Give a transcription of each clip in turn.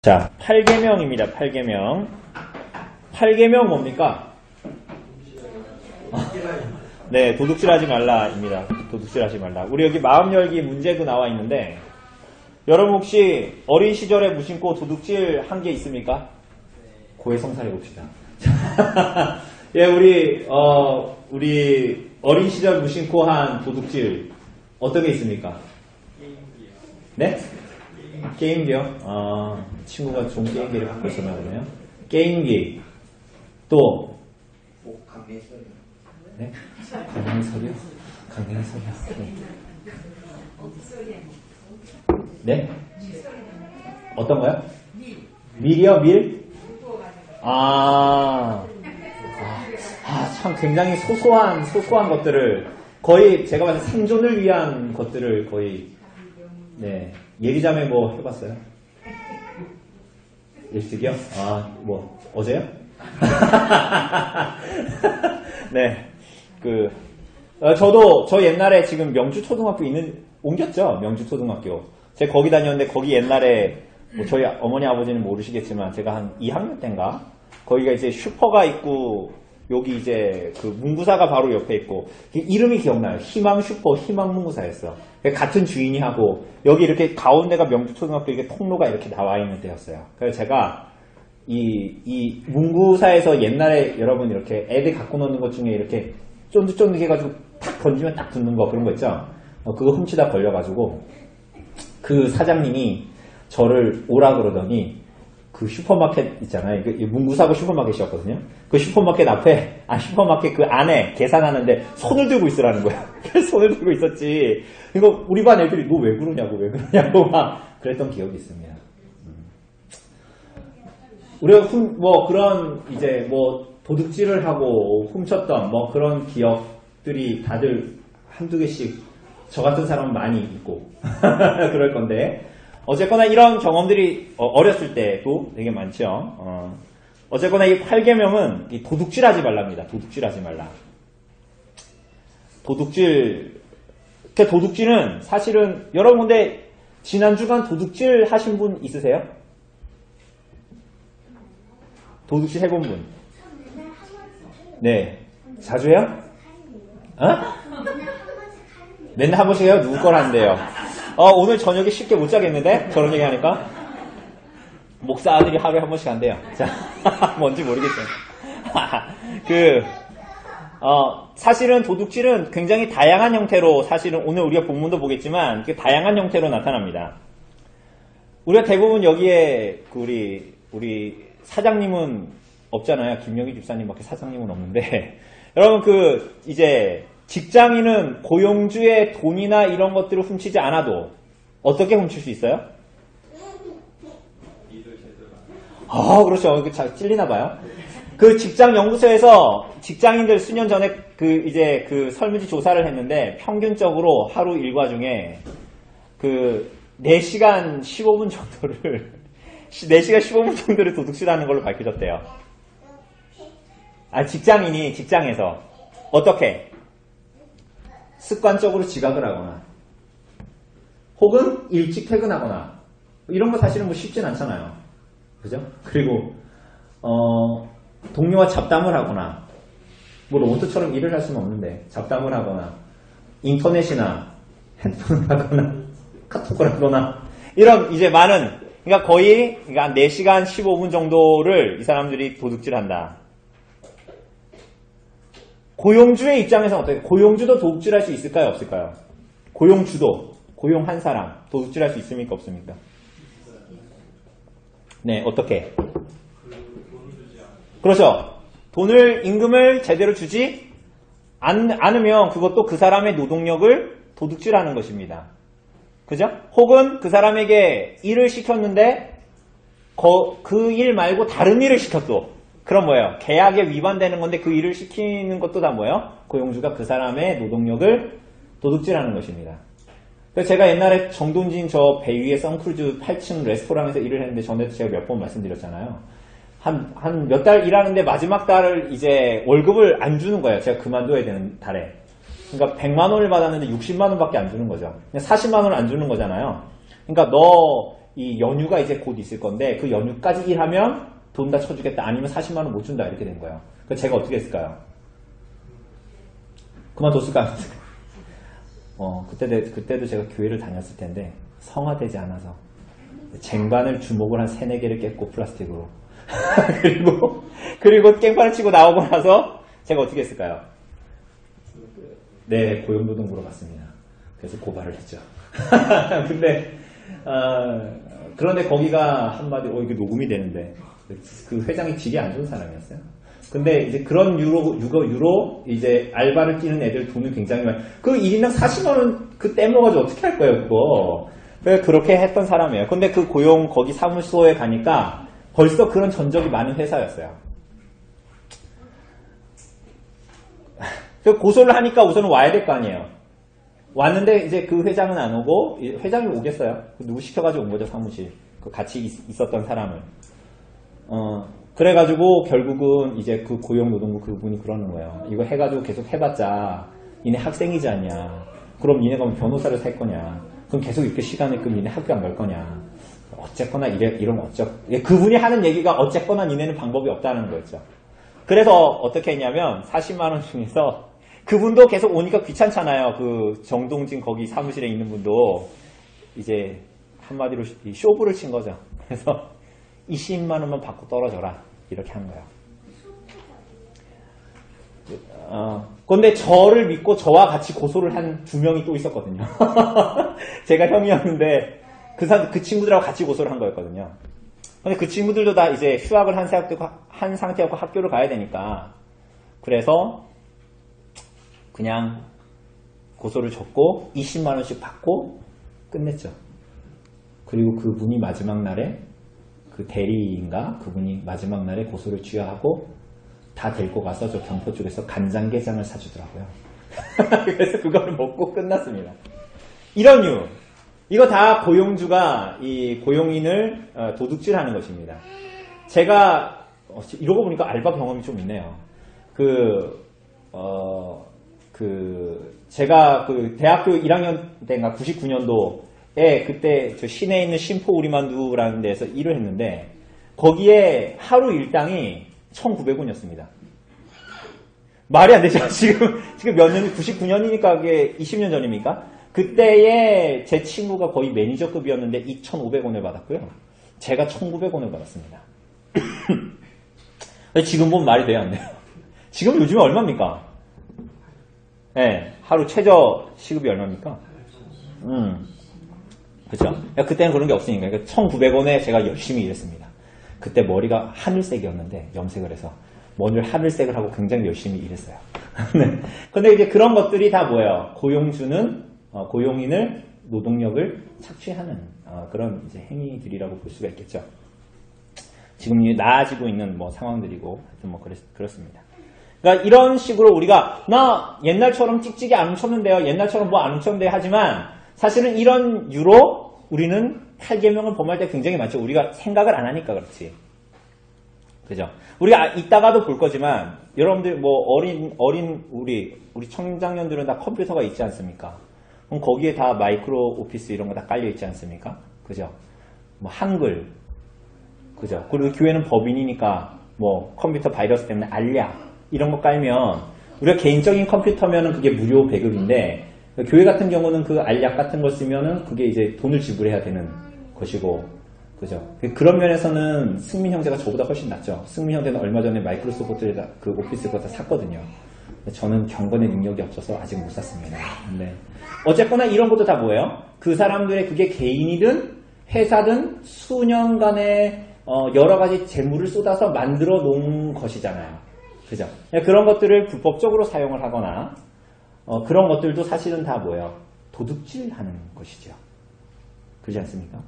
자, 8계명입니다. 8계명. 8계명 뭡니까? 네, 도둑질하지 말라입니다. 도둑질하지 말라. 우리 여기 마음 열기 문제도 나와 있는데, 여러분 혹시 어린 시절에 무심코 도둑질 한 게 있습니까? 고해성사해 봅시다. 예, 우리 어린 시절 무심코 한 도둑질 어떤 게 있습니까? 네? 게임기요? 친구가 좋은 게임기를 갖고 있었나 보네요. 게임기. 또, 강내설이요. 네? 강내설이요? 강내설이요? 네? 네? 어떤 거요? 밀이요? 밀? 참 굉장히 소소한 것들을 거의 제가 봤을 때 생존을 위한 것들을 거의, 네. 예리자매 뭐 해봤어요? 일식이요? 어제요? 네. 저 옛날에 지금 명주초등학교 옮겼죠? 명주초등학교. 제가 거기 다녔는데, 거기 옛날에, 저희 어머니 아버지는 모르시겠지만, 제가 한 2학년 때인가? 거기가 이제 슈퍼가 있고, 여기 이제 문구사가 바로 옆에 있고, 이름이 기억나요. 희망슈퍼, 희망문구사였어. 같은 주인이 하고, 여기 이렇게 가운데가 명주초등학교 이렇게 통로가 이렇게 나와 있는 데였어요. 그래서 제가 이 문구사에서 옛날에 여러분 이렇게 애들 갖고 노는 것 중에 이렇게 쫀득쫀득 해가지고 탁 던지면 딱 붙는 거 그런 거 있죠? 그거 훔치다 걸려가지고, 그 사장님이 저를 오라 그러더니, 그 슈퍼마켓 있잖아요. 문구사고 슈퍼마켓이었거든요. 그 슈퍼마켓 슈퍼마켓 그 안에 계산하는데 손을 들고 있으라는 거야. 그래서 손을 들고 있었지. 이거 우리 반 애들이 너 왜 그러냐고 막 그랬던 기억이 있습니다. 우리가 그런 이제 도둑질을 하고 훔쳤던 그런 기억들이 다들 한두 개씩 저 같은 사람은 많이 있고 그럴 건데. 어쨌거나 이런 경험들이 어렸을 때도 되게 많죠. 어쨌거나 이 8계명은 도둑질하지 말랍니다. 도둑질하지 말라. 도둑질은 사실은 여러분 근데 지난주간 도둑질 하신 분 있으세요? 도둑질 해본 분? 네. 자주 해요? 맨날 한 번씩 해요? 누구 거라는데요? 오늘 저녁에 쉽게 못 자겠는데? 저런 얘기 하니까? 목사들이 하루에 한 번씩 한대요. 자, 뭔지 모르겠어요. 사실은 도둑질은 굉장히 다양한 형태로, 사실은 오늘 우리가 본문도 보겠지만, 다양한 형태로 나타납니다. 우리가 대부분 여기에, 우리 사장님은 없잖아요. 김영희 집사님밖에 사장님은 없는데, 여러분 이제, 직장인은 고용주의 돈이나 이런 것들을 훔치지 않아도 어떻게 훔칠 수 있어요? 그렇죠. 찔리나 봐요. 그 직장 연구소에서 직장인들 수년 전에 이제 설문지 조사를 했는데 평균적으로 하루 일과 중에 4시간 15분 정도를 4시간 15분 정도를 도둑질하는 걸로 밝혀졌대요. 직장인이 직장에서 어떻게? 습관적으로 지각을 하거나 혹은 일찍 퇴근하거나 이런 거 사실은 쉽진 않잖아요. 그죠? 그리고 동료와 잡담을 하거나 로봇처럼 일을 할 수는 없는데 잡담을 하거나 인터넷이나 핸드폰을 하거나 카톡을 하거나 이런 이제 그러니까 거의 4시간 15분 정도를 이 사람들이 도둑질한다. 고용주의 입장에서는 어떻게? 고용주도 도둑질할 수 있을까요? 없을까요? 고용한 사람 도둑질할 수 있습니까? 없습니까? 네, 어떻게? 그렇죠. 임금을 제대로 주지 않으면 그것도 그 사람의 노동력을 도둑질하는 것입니다. 그죠? 혹은 그 사람에게 일을 시켰는데 그 일 말고 다른 일을 시켰어. 그럼 뭐예요? 계약에 위반되는 건데 그 일을 시키는 것도 다 뭐예요? 고용주가 그 사람의 노동력을 도둑질하는 것입니다. 그래서 제가 옛날에 정동진 저 배 위에 선크루즈 8층 레스토랑에서 일을 했는데 전에도 제가 몇 번 말씀드렸잖아요. 한 몇 달 일하는데 마지막 달을 이제 월급을 안 주는 거예요. 제가 그만둬야 되는 달에. 그러니까 100만 원을 받았는데 60만 원밖에 안 주는 거죠. 그냥 40만 원을 안 주는 거잖아요. 그러니까 너 이 연휴가 이제 곧 있을 건데 그 연휴까지 일하면 돈 다 쳐주겠다. 아니면 40만 원 못 준다. 이렇게 된 거예요. 그래서 제가 어떻게 했을까요? 그만뒀을까? 그때도 제가 교회를 다녔을 텐데 성화되지 않아서 쟁반을 주먹을 한 3-4개를 깼고 플라스틱으로 그리고 깽판을 치고 나오고 나서 제가 어떻게 했을까요? 네, 고용노동부로 갔습니다. 그래서 고발을 했죠. 근데 그런데 거기가 한마디 이게 녹음이 되는데 그 회장이 질이 안 좋은 사람이었어요. 근데 이제 그런 유로 이제 알바를 뛰는 애들 돈을 굉장히 많이 그 1인당 40만 원 그 떼먹어가지고 어떻게 할 거예요 그거. 그렇게 했던 사람이에요. 근데 그 거기 사무소에 가니까 벌써 그런 전적이 많은 회사였어요. 고소를 하니까 우선은 와야 될 거 아니에요. 왔는데 이제 그 회장은 안 오고 회장이 오겠어요. 누구 시켜가지고 온 거죠 사무실. 그 같이 있었던 사람을. 그래가지고 결국은 이제 그 고용노동부 그분이 그러는 거예요. 이거 해가지고 계속 해봤자 니네 학생이지 않냐. 그럼 니네가 뭐 변호사를 살 거냐. 그럼 계속 이렇게 시간을 끄면 니네 학교 안 갈 거냐. 어쨌거나 이러면 그분이 하는 얘기가 어쨌거나 니네는 방법이 없다는 거였죠. 그래서 어떻게 했냐면 40만 원 중에서 그분도 계속 오니까 귀찮잖아요. 그 정동진 거기 사무실에 있는 분도 이제 한마디로 쇼부를 친 거죠. 그래서 20만 원만 받고 떨어져라. 이렇게 한 거예요. 그런데 저를 믿고 저와 같이 고소를 한 2명이 또 있었거든요. 제가 형이었는데 그 친구들하고 같이 고소를 한 거였거든요. 근데 그 친구들도 다 이제 휴학을 한 상태였고 학교를 가야 되니까 그래서 그냥 고소를 줬고 20만 원씩 받고 끝냈죠. 그리고 그분이 마지막 날에 그 대리인가 그분이 마지막 날에 고소를 취하하고 다 데리고 가서 저 경포 쪽에서 간장게장을 사주더라고요. 그래서 그거를 먹고 끝났습니다. 이런 이유. 이거 다 고용주가 이 고용인을 도둑질하는 것입니다. 제가 이러고 보니까 알바 경험이 좀 있네요. 제가 그 대학교 1학년 때인가 99년도에 그때 저 시내에 있는 심포 우리만두라는 데서 일을 했는데 거기에 하루 일당이 1,900원이었습니다. 말이 안 되죠. 지금 몇 년이 99년이니까 그게 20년 전입니까? 그때에 제 친구가 거의 매니저급이었는데 2,500원을 받았고요. 제가 1,900원을 받았습니다. 지금 보면 말이 돼야 안 돼요. 지금 요즘에 얼마입니까? 네, 하루 최저 시급이 얼마입니까? 그렇죠. 그때는 그런 게 없으니까 1,900원에 제가 열심히 일했습니다. 그때 머리가 하늘색이었는데 염색을 해서 머리를 하늘색을 하고 굉장히 열심히 일했어요. 네. 근데 이제 그런 것들이 다 뭐예요? 고용인을 노동력을 착취하는 그런 이제 행위들이라고 볼 수가 있겠죠. 지금 나아지고 있는 뭐 상황들이고 하여튼 뭐 그렇습니다. 그러니까 이런 식으로 우리가 나 옛날처럼 찍찍이 안 훔쳤는데요. 옛날처럼 뭐 안 훔쳤는데 하지만 사실은 이런 유로 우리는 8계명을 범할 때 굉장히 많죠. 우리가 생각을 안 하니까 그렇지. 그죠? 우리가 이따가도 볼 거지만 여러분들 뭐 어린 우리 청장년들은 다 컴퓨터가 있지 않습니까? 그럼 거기에 다 마이크로 오피스 이런 거 다 깔려 있지 않습니까? 그죠? 뭐 한글. 그죠? 그리고 교회는 법인이니까 뭐 컴퓨터 바이러스 때문에 알약 이런 거 깔면 우리가 개인적인 컴퓨터면은 그게 무료 배급인데 교회 같은 경우는 그 알약 같은 거 쓰면은 그게 이제 돈을 지불해야 되는 것이고, 그죠? 그런 면에서는 승민 형제가 저보다 훨씬 낫죠. 승민 형제는 얼마 전에 마이크로소프트에다 그 오피스 그거 다 샀거든요. 저는 경건의 능력이 없어서 아직 못 샀습니다. 근데 어쨌거나 이런 것도 다 뭐예요? 그 사람들의 그게 개인이든 회사든 수년간의 여러 가지 재물을 쏟아서 만들어 놓은 것이잖아요. 그죠? 그런 것들을 불법적으로 사용을 하거나 그런 것들도 사실은 다 뭐예요? 도둑질하는 것이죠. 그렇지 않습니까?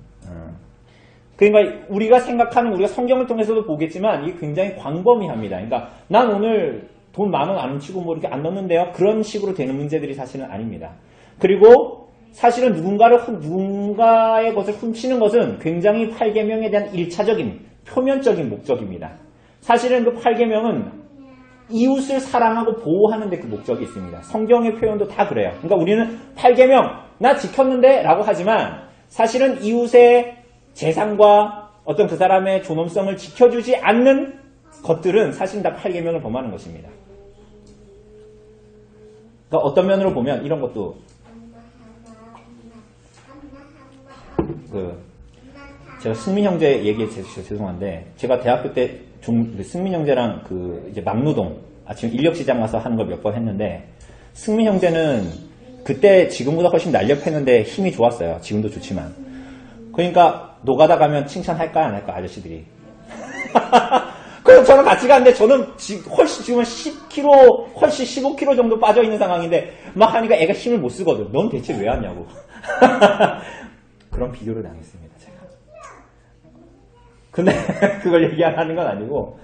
그러니까 우리가 생각하는 우리가 성경을 통해서도 보겠지만 이게 굉장히 광범위합니다. 그러니까 난 오늘 돈 10,000원 안 훔치고 뭐 이렇게 안 넣는데요. 그런 식으로 되는 문제들이 사실은 아닙니다. 그리고 사실은 누군가의 것을 훔치는 것은 굉장히 8계명에 대한 1차적인 표면적인 목적입니다. 사실은 그 8계명은 이웃을 사랑하고 보호하는 데 그 목적이 있습니다. 성경의 표현도 다 그래요. 그러니까 우리는 8계명 나 지켰는데 라고 하지만 사실은 이웃의 재산과 어떤 그 사람의 존엄성을 지켜주지 않는 것들은 사실 다 8계명을 범하는 것입니다. 그러니까 어떤 면으로 보면 이런 것도 제가 승민 형제 얘기해서 죄송한데 제가 대학교 때 승민 형제랑 이제 막노동 아침 인력시장 가서 하는 걸 몇 번 했는데 승민 형제는 그때 지금보다 훨씬 날렵했는데 힘이 좋았어요. 지금도 좋지만. 그러니까 노가다 가면 칭찬할까 안 할까 아저씨들이. 그래서 저는 같이 가는데 저는 훨씬 지금은 10kg, 훨씬 15kg 정도 빠져 있는 상황인데 막 하니까 애가 힘을 못 쓰거든. 넌 대체 왜 왔냐고. 그런 비교를 당했습니다. 제가. 근데 그걸 얘기하는 건 아니고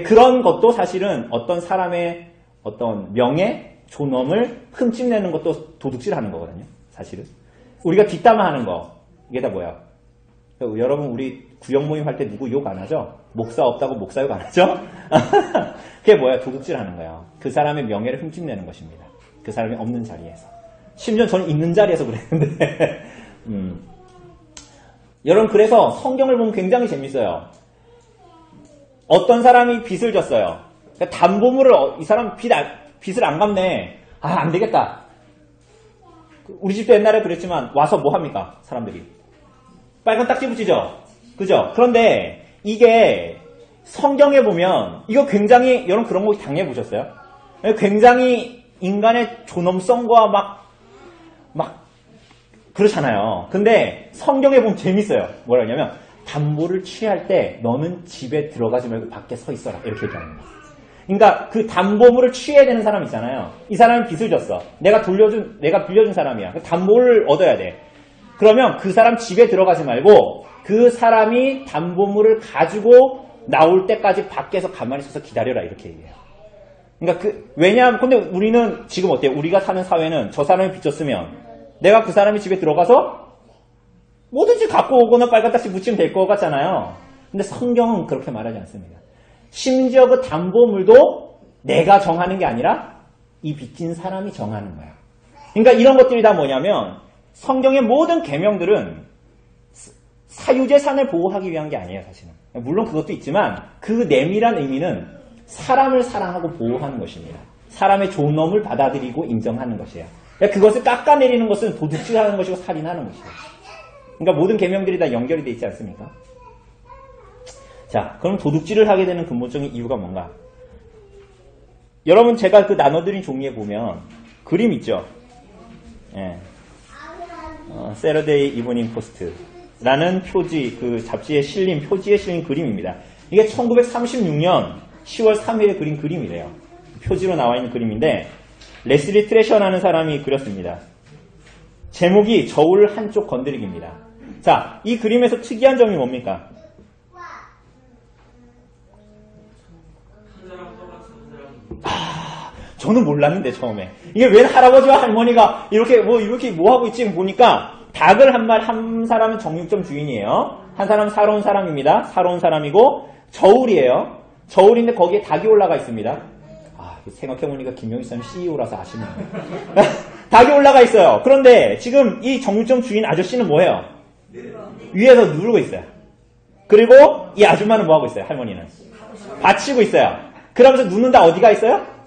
그런 것도 사실은 어떤 사람의 어떤 명예, 존엄을 흠집내는 것도 도둑질하는 거거든요. 사실은. 우리가 뒷담화하는 거 이게 다 뭐야? 여러분 우리 구역 모임 할 때 누구 욕 안 하죠? 목사 없다고 목사 욕 안 하죠? 그게 뭐야? 도둑질하는 거예요. 그 사람의 명예를 흠집내는 것입니다. 그 사람이 없는 자리에서. 심지어 저는 있는 자리에서 그랬는데 여러분 그래서 성경을 보면 굉장히 재밌어요. 어떤 사람이 빚을 졌어요. 그러니까 담보물을 이 사람 빚을 안 갚네. 안 되겠다. 우리 집도 옛날에 그랬지만 와서 뭐 합니까? 사람들이. 빨간 딱지 붙이죠? 그죠? 그런데 이게 성경에 보면 이거 굉장히 여러분 그런 거 당해보셨어요? 굉장히 인간의 존엄성과 막 그렇잖아요. 근데 성경에 보면 재밌어요. 뭐라 하냐면 담보를 취할 때 너는 집에 들어가지 말고 밖에 서 있어라. 이렇게 얘기하는 거예요. 그러니까 그 담보물을 취해야 되는 사람 있잖아요. 이 사람이 빚을 졌어. 내가 빌려준 사람이야. 그 담보를 얻어야 돼. 그러면 그 사람 집에 들어가지 말고 그 사람이 담보물을 가지고 나올 때까지 밖에서 가만히 서서 기다려라. 이렇게 얘기해요. 그러니까 왜냐하면 근데 우리는 지금 어때요? 우리가 사는 사회는 저 사람이 빚 졌으면 내가 그 사람이 집에 들어가서 뭐든지 갖고 오거나 빨간 딱지 붙이면 될 것 같잖아요. 근데 성경은 그렇게 말하지 않습니다. 심지어 그 담보물도 내가 정하는 게 아니라 이 빚진 사람이 정하는 거야. 그러니까 이런 것들이 다 뭐냐면 성경의 모든 계명들은 사유재산을 보호하기 위한 게 아니에요, 사실은. 물론 그것도 있지만 그 내밀한 의미는 사람을 사랑하고 보호하는 것입니다. 사람의 존엄을 받아들이고 인정하는 것이에요. 그러니까 그것을 깎아내리는 것은 도둑질하는 것이고 살인하는 것이에요. 그러니까 모든 계명들이 다 연결이 되어 있지 않습니까? 자, 그럼 도둑질을 하게 되는 근본적인 이유가 뭔가? 여러분 제가 나눠드린 종이에 보면 그림 있죠? 예. 세러데이 이브닝 포스트라는 표지, 그 잡지에 실린 표지에 실린 그림입니다. 이게 1936년 10월 3일에 그린 그림이래요. 표지로 나와 있는 그림인데 레슬리 트레셔라는 사람이 그렸습니다. 제목이 저울 한쪽 건드리기입니다. 자, 이 그림에서 특이한 점이 뭡니까? 저는 몰랐는데 처음에 이게 왜 할아버지와 할머니가 이렇게 뭐 하고 있지 보니까 닭을 한 사람은 정육점 주인이에요. 한 사람은 사로운 사람입니다. 사로운 사람이고 저울이에요. 저울인데 거기에 닭이 올라가 있습니다. 생각해보니까 김영희 쌤 CEO라서 아시네요. 닭이 올라가 있어요. 그런데 지금 이 정육점 주인 아저씨는 뭐예요? 위에서 누르고 있어요. 그리고 이 아줌마는 뭐하고 있어요? 할머니는 받치고 있어요. 그러면서 눈은 다 어디가 있어요?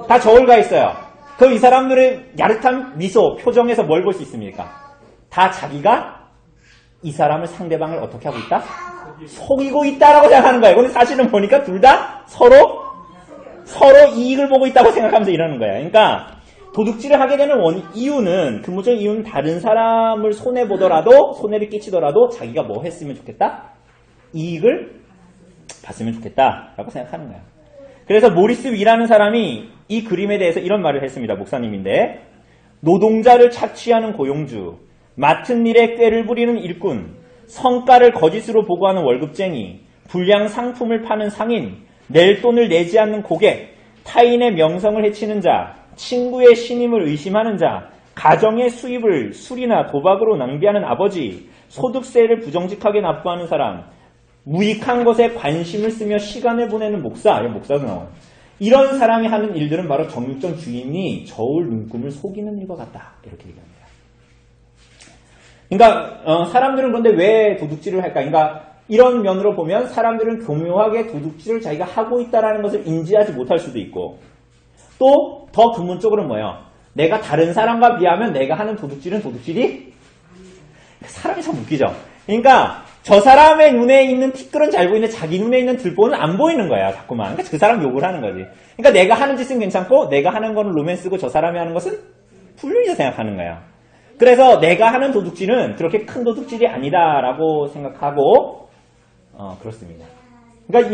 다 저울 가 있어요. 그럼 이 사람들의 야릇한 미소, 표정에서 뭘 볼 수 있습니까? 다 자기가 이 사람을 상대방을 어떻게 하고 있다? 속이고 있다라고 생각하는 거예요. 근데 사실은 보니까 둘 다 서로 이익을 보고 있다고 생각하면서 이러는 거예요. 그러니까 도둑질을 하게 되는 근본적인 이유는 다른 사람을 손해를 끼치더라도 자기가 뭐 했으면 좋겠다? 이익을 봤으면 좋겠다라고 생각하는 거예요. 그래서 모리스 위라는 사람이 이 그림에 대해서 이런 말을 했습니다. 목사님인데 노동자를 착취하는 고용주, 맡은 일에 꾀를 부리는 일꾼, 성과를 거짓으로 보고하는 월급쟁이, 불량 상품을 파는 상인, 낼 돈을 내지 않는 고객, 타인의 명성을 해치는 자, 친구의 신임을 의심하는 자, 가정의 수입을 술이나 도박으로 낭비하는 아버지, 소득세를 부정직하게 납부하는 사람, 무익한 것에 관심을 쓰며 시간을 보내는 목사도 나와요. 이런 사람이 하는 일들은 바로 정육점 주인이 저울 눈금을 속이는 일과 같다. 이렇게 얘기합니다. 그러니까 사람들은 그런데 왜 도둑질을 할까? 그러니까 이런 면으로 보면 사람들은 교묘하게 도둑질을 자기가 하고 있다는 것을 인지하지 못할 수도 있고, 또 더 근본적으로는 뭐예요? 내가 다른 사람과 비하면 내가 하는 도둑질은 도둑질이 사람이 참 웃기죠. 그러니까 저 사람의 눈에 있는 티끌은 잘 보이는데 자기 눈에 있는 들보는 안 보이는 거야, 자꾸만. 그러니까 그 사람 욕을 하는 거지. 그러니까 내가 하는 짓은 괜찮고 내가 하는 거는 로맨스고 저 사람이 하는 것은 불륜이라 생각하는 거야. 그래서 내가 하는 도둑질은 그렇게 큰 도둑질이 아니다라고 생각하고 그렇습니다. 그러니까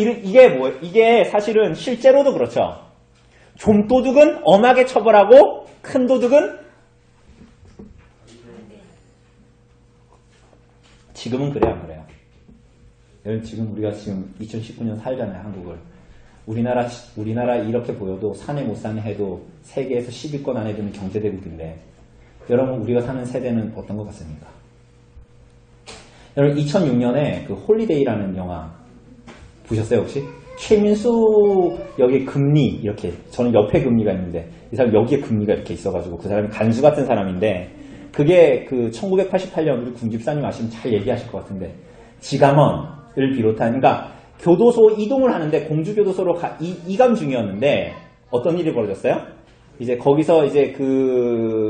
이게 사실은 실제로도 그렇죠. 좀도둑은 엄하게 처벌하고 큰 도둑은 지금은 그래요, 안 그래요? 지금 우리가 지금 2019년 살잖아요, 한국을. 우리나라 이렇게 보여도 사내 못 사내 해도 세계에서 10위권 안에 드는 경제대국인데, 여러분 우리가 사는 세대는 어떤 것 같습니까? 여러분 2006년에 그 홀리데이라는 영화 보셨어요 혹시? 최민수 여기 금리 이렇게, 저는 옆에 금리가 있는데 이 사람 여기에 금리가 이렇게 있어가지고 그 사람이 간수 같은 사람인데, 그게 그 1988년 우리 군집사님 아시면 잘 얘기하실 것 같은데, 지감원을 비롯한, 그러니까 교도소 이동을 하는데 공주교도소로 이감 중이었는데 어떤 일이 벌어졌어요? 이제 거기서 이제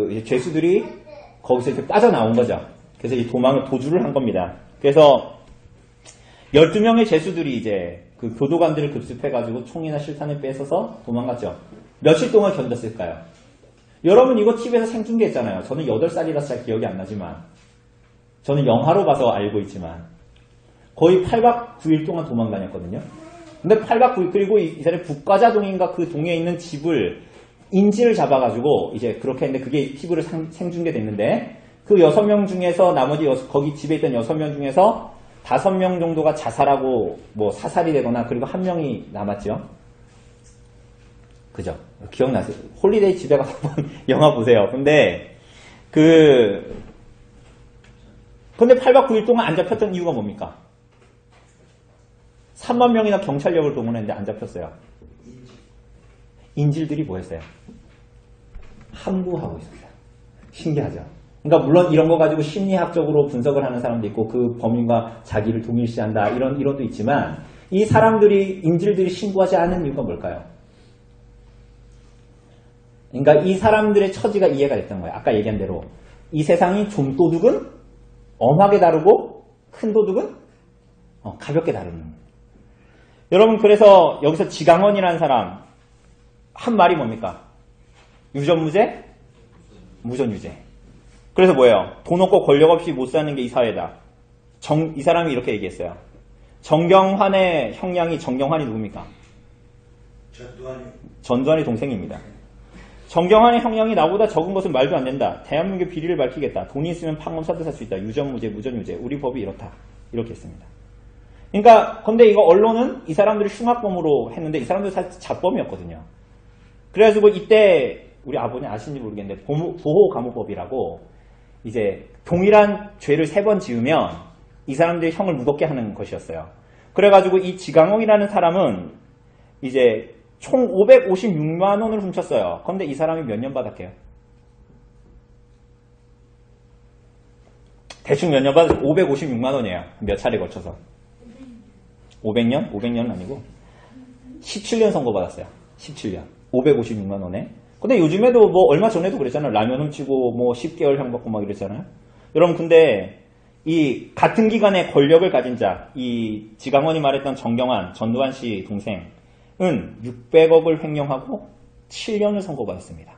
이제 죄수들이 거기서 이렇게 빠져나온 거죠. 그래서 이 도주를 한 겁니다. 그래서 12명의 죄수들이 이제 그 교도관들을 급습해가지고 총이나 실탄을 뺏어서 도망갔죠. 며칠 동안 견뎠을까요? 여러분 이거 TV에서 생중계했잖아요. 저는 8살이라서 잘 기억이 안 나지만, 저는 영화로 봐서 알고 있지만 거의 8박 9일 동안 도망 다녔거든요. 근데 8박 9일, 그리고 이 사람이 북과자동인가 그 동에 있는 집을 인질을 잡아가지고 이제 그렇게 했는데 그게 TV로 생중계됐는데, 그 6명 중에서 나머지 거기 집에 있던 6명 중에서 5명 정도가 자살하고 뭐 사살이 되거나, 그리고 1명이 남았죠. 그죠? 기억나세요? 홀리데이 집에 가서 한번 영화 보세요. 근데 8박 9일 동안 안 잡혔던 이유가 뭡니까? 3만 명이나 경찰력을 동원했는데 안 잡혔어요. 인질들이 뭐 했어요? 함구하고 있었어요. 신기하죠? 그러니까 물론 이런 거 가지고 심리학적으로 분석을 하는 사람도 있고, 그 범인과 자기를 동일시한다 이런 이론도 있지만, 이 인질들이 신고하지 않은 이유가 뭘까요? 그러니까 이 사람들의 처지가 이해가 됐던 거예요. 아까 얘기한 대로 이 세상이 좀도둑은 엄하게 다루고 큰 도둑은 가볍게 다루는 거예요. 여러분, 그래서 여기서 지강원이라는 사람 한 말이 뭡니까? 유전무죄? 무전유죄. 그래서 뭐예요? 돈 없고 권력 없이 못 사는 게 이 사회다. 이 사람이 이렇게 얘기했어요. 정경환의 형량이, 정경환이 누굽니까? 전두환의 동생입니다. 정경환의 형량이 나보다 적은 것은 말도 안 된다. 대한민국의 비리를 밝히겠다. 돈이 있으면 판검사도 살 수 있다. 유전무죄, 무전유죄. 우리 법이 이렇다. 이렇게 했습니다. 그러니까 근데 이거 언론은 이 사람들을 흉악범으로 했는데 이 사람들 사실 자범이었거든요. 그래가지고 이때 우리 아버님 아시는지 모르겠는데 보호감호법이라고, 이제 동일한 죄를 3번 지으면 이 사람들이 형을 무겁게 하는 것이었어요. 그래가지고 이 지강옥이라는 사람은 이제 총 556만 원을 훔쳤어요. 그런데 이 사람이 몇 년 받았게요? 대충 몇 년 받았어요? 556만 원이에요. 몇 차례 걸쳐서. 500년? 500년은 아니고 17년 선고받았어요. 17년. 556만 원에. 근데 요즘에도 뭐 얼마 전에도 그랬잖아요. 라면 훔치고 뭐 10개월 형 받고 막 이랬잖아요. 여러분, 근데 이 같은 기간에 권력을 가진 자, 이 지강원이 말했던 정경환, 전두환 씨 동생은 600억을 횡령하고 7년을 선고받았습니다.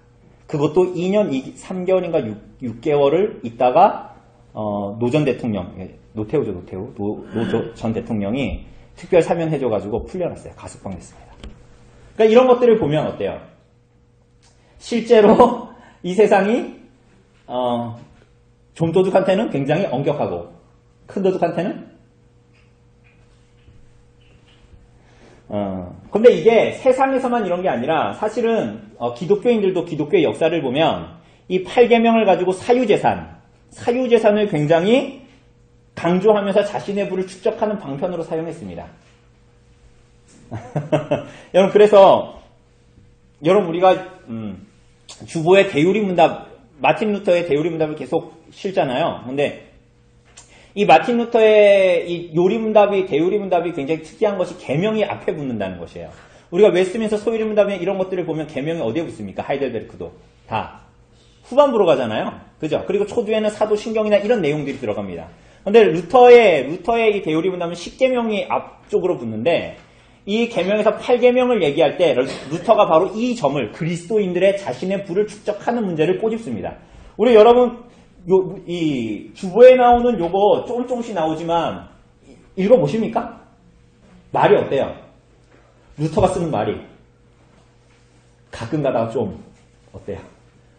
그것도 2년 3개월인가 6개월을 있다가 노 전 대통령, 노태우죠, 노 전 대통령이 특별 사면 해줘가지고 풀려났어요. 가석방 됐습니다. 그러니까 이런 것들을 보면 어때요? 실제로 이 세상이 좀도둑한테는 굉장히 엄격하고 큰 도둑한테는 근데 이게 세상에서만 이런 게 아니라 사실은 기독교인들도 기독교의 역사를 보면 이 8계명을 가지고 사유재산을 굉장히 강조하면서 자신의 부를 축적하는 방편으로 사용했습니다. 여러분, 그래서 여러분 우리가 주보의 대유리 문답, 마틴 루터의 대유리 문답을 계속 실잖아요. 근데 이 마틴 루터의 이 요리문답이, 대요리문답이 굉장히 특이한 것이 계명이 앞에 붙는다는 것이에요. 우리가 웨스트민스터 소요리문답이나 이런 것들을 보면 계명이 어디에 붙습니까? 하이델베르크도. 다. 후반부로 가잖아요. 그죠? 그리고 초두에는 사도 신경이나 이런 내용들이 들어갑니다. 근데 루터의 이 대요리문답은 10계명이 앞쪽으로 붙는데 이 계명에서 8계명을 얘기할 때 루터가 바로 이 점을 그리스도인들의 자신의 부를 축적하는 문제를 꼬집습니다. 우리 여러분 이 주보에 나오는 요거 조금씩 나오지만 읽어보십니까? 말이 어때요? 루터가 쓰는 말이 가끔 가다가 좀 어때요?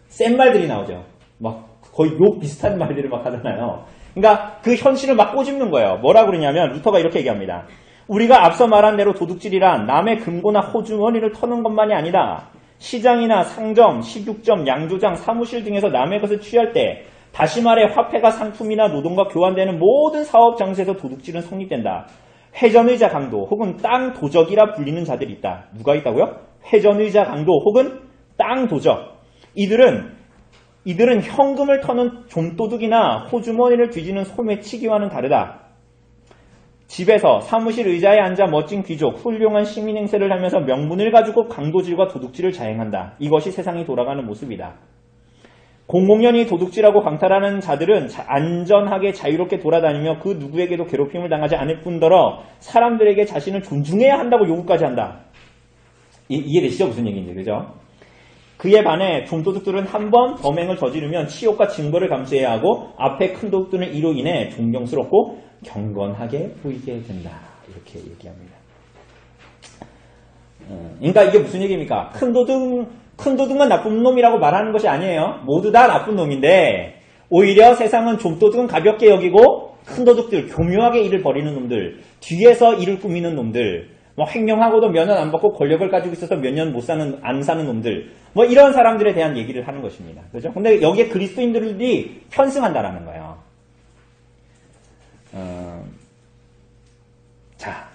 센 말들이 나오죠. 막 거의 욕 비슷한 말들을 막 하잖아요. 그러니까 그 현실을 막 꼬집는 거예요. 뭐라 그러냐면 루터가 이렇게 얘기합니다. 우리가 앞서 말한 대로 도둑질이란 남의 금고나 호주머니를 터는 것만이 아니다. 시장이나 상점, 식육점, 양조장, 사무실 등에서 남의 것을 취할 때 다시 말해 화폐가 상품이나 노동과 교환되는 모든 사업 장소에서 도둑질은 성립된다. 회전의자 강도 혹은 땅 도적이라 불리는 자들이 있다. 누가 있다고요? 회전의자 강도 혹은 땅 도적. 이들은 현금을 터는 좀도둑이나 호주머니를 뒤지는 소매치기와는 다르다. 집에서 사무실 의자에 앉아 멋진 귀족, 훌륭한 시민 행세를 하면서 명분을 가지고 강도질과 도둑질을 자행한다. 이것이 세상이 돌아가는 모습이다. 공공연히 도둑질하고 강탈하는 자들은 안전하게 자유롭게 돌아다니며 그 누구에게도 괴롭힘을 당하지 않을 뿐더러 사람들에게 자신을 존중해야 한다고 요구까지 한다. 이해되시죠? 무슨 얘기인지, 그죠? 그에 반해 좀도둑들은 한 번 범행을 저지르면 치욕과 징벌을 감수해야 하고 앞에 큰 도둑들은 이로 인해 존경스럽고 경건하게 보이게 된다. 이렇게 얘기합니다. 그러니까 이게 무슨 얘기입니까? 큰 도둑만 나쁜 놈이라고 말하는 것이 아니에요. 모두 다 나쁜 놈인데 오히려 세상은 좀도둑은 가볍게 여기고 큰 도둑들, 교묘하게 일을 벌이는 놈들, 뒤에서 일을 꾸미는 놈들, 뭐 횡령하고도 몇 년 안 받고 권력을 가지고 있어서 몇 년 안 사는 놈들, 뭐 이런 사람들에 대한 얘기를 하는 것입니다. 그죠? 근데 여기에 그리스도인들이 편승한다라는 거예요. 자,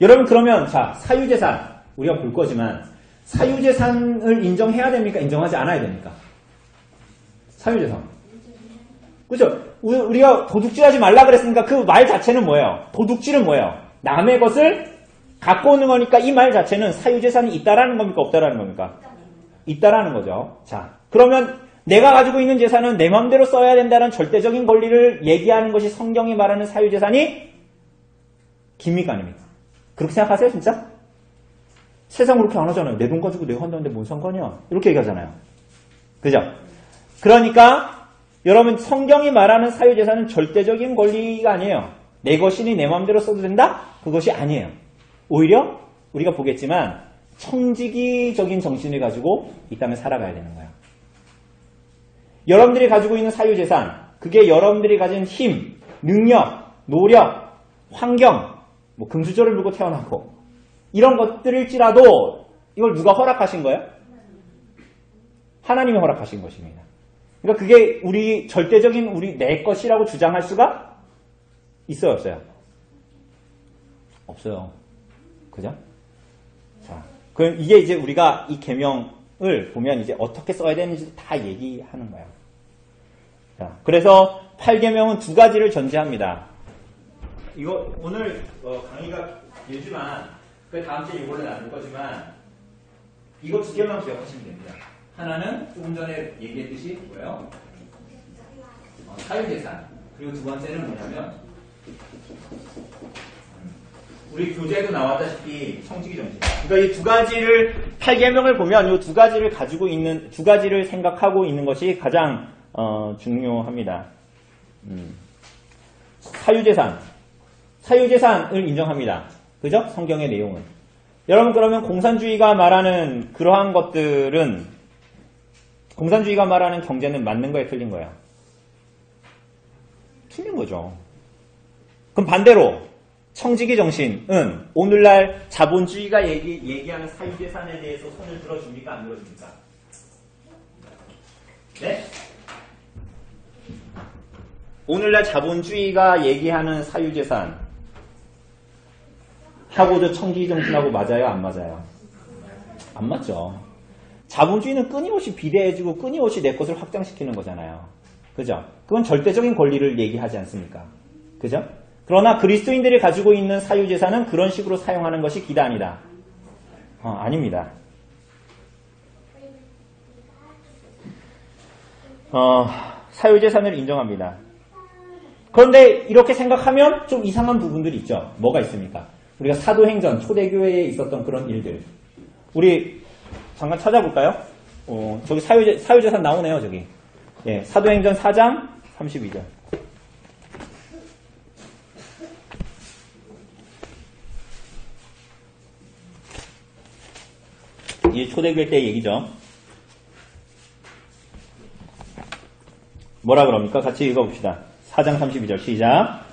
여러분 그러면 사유재산 우리가 볼 거지만 사유재산을 인정해야 됩니까? 인정하지 않아야 됩니까? 사유재산. 그죠? 우리가 도둑질하지 말라 그랬으니까 그 말 자체는 뭐예요? 도둑질은 뭐예요? 남의 것을 갖고 오는 거니까 이 말 자체는 사유재산이 있다라는 겁니까? 없다라는 겁니까? 있다라는 거죠. 자, 그러면 내가 가지고 있는 재산은 내 마음대로 써야 된다는 절대적인 권리를 얘기하는 것이 성경이 말하는 사유재산이 깁니까? 아닙니까? 그렇게 생각하세요, 진짜? 세상 그렇게 안 하잖아요. 내 돈 가지고 내가 한다는데 뭔 상관이야? 이렇게 얘기하잖아요. 그죠? 그러니까 여러분 성경이 말하는 사유재산은 절대적인 권리가 아니에요. 내 것이니 내 마음대로 써도 된다? 그것이 아니에요. 오히려 우리가 보겠지만 청지기적인 정신을 가지고 이 땅을 살아가야 되는 거예요. 여러분들이 가지고 있는 사유재산, 그게 여러분들이 가진 힘, 능력, 노력, 환경, 뭐 금수저를 물고 태어나고 이런 것들일지라도 이걸 누가 허락하신 거예요? 하나님이 허락하신 것입니다. 그러니까 그게 우리 절대적인 내 것이라고 주장할 수가 있어요, 없어요? 없어요. 그죠? 자, 그럼 이게 이제 우리가 이 계명을 보면 이제 어떻게 써야 되는지 다 얘기하는 거예요. 자, 그래서 8계명은 두 가지를 전제합니다. 이거 오늘 강의가 길지만 그 다음 주에 이걸로 나눌 거지만 이거 두 개만 기억하시면 됩니다. 하나는 조금 전에 얘기했듯이 뭐예요? 사유재산. 그리고 두 번째는 뭐냐면 우리 교재에도 나왔다시피 청지기 정신. 그러니까 이 두 가지를 8계명을 보면 이 두 가지를 가지고 있는 두 가지를 생각하고 있는 것이 가장 중요합니다. 사유재산을 인정합니다. 그죠? 성경의 내용은. 여러분 그러면 공산주의가 말하는 그러한 것들은 공산주의가 말하는 경제는 맞는 거예요? 틀린 거예요? 틀린 거죠. 그럼 반대로 청지기 정신은 오늘날 자본주의가 얘기하는 사유재산에 대해서 손을 들어줍니까? 안 들어줍니까? 네? 오늘날 자본주의가 얘기하는 사유재산 하고도 청지기 정신하고 맞아요? 안 맞아요? 안 맞죠. 자본주의는 끊임없이 비대해지고 끊임없이 내 것을 확장시키는 거잖아요. 그죠? 그건 절대적인 권리를 얘기하지 않습니까? 그죠? 그러나 그리스도인들이 가지고 있는 사유재산은 그런 식으로 사용하는 것이 기단이다. 아닙니다. 사유재산을 인정합니다. 그런데 이렇게 생각하면 좀 이상한 부분들이 있죠. 뭐가 있습니까? 우리가 사도행전, 초대교회에 있었던 그런 일들. 우리 잠깐 찾아볼까요? 저기 사유재산 나오네요, 저기. 예, 사도행전 4장 32절. 이 초대교회 때 얘기죠. 뭐라 그럽니까? 같이 읽어봅시다. 4장 32절 시작.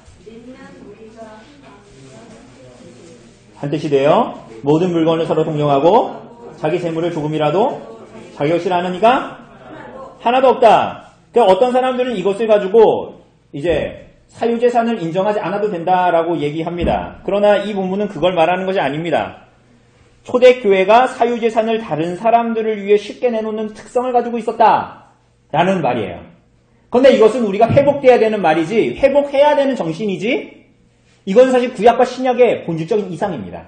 한뜻이 되어 모든 물건을 서로 동용하고 자기 재물을 조금이라도 자기 것이라 하는 이가 하나도 없다. 그러니까 어떤 사람들은 이것을 가지고 이제 사유재산을 인정하지 않아도 된다라고 얘기합니다. 그러나 이 본문은 그걸 말하는 것이 아닙니다. 초대교회가 사유재산을 다른 사람들을 위해 쉽게 내놓는 특성을 가지고 있었다라는 말이에요. 그런데 이것은 우리가 회복돼야 되는 말이지, 회복해야 되는 정신이지, 이건 사실 구약과 신약의 본질적인 이상입니다.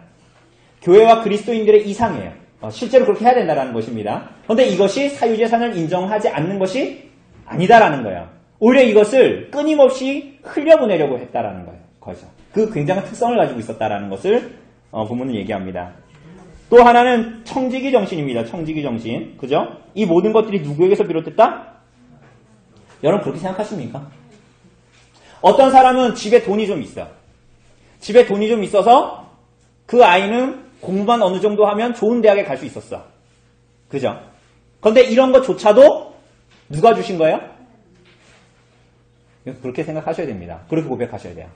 교회와 그리스도인들의 이상이에요. 실제로 그렇게 해야 된다는 것입니다. 그런데 이것이 사유재산을 인정하지 않는 것이 아니다라는 거예요. 오히려 이것을 끊임없이 흘려보내려고 했다라는 거죠. 그 굉장한 특성을 가지고 있었다라는 것을 본문은 얘기합니다. 또 하나는 청지기 정신입니다. 청지기 정신. 그죠? 이 모든 것들이 누구에게서 비롯됐다? 여러분 그렇게 생각하십니까? 어떤 사람은 집에 돈이 좀 있어. 집에 돈이 좀 있어서 그 아이는 공부만 어느 정도 하면 좋은 대학에 갈 수 있었어. 그죠? 그런데 이런 것조차도 누가 주신 거예요? 그렇게 생각하셔야 됩니다. 그렇게 고백하셔야 돼요.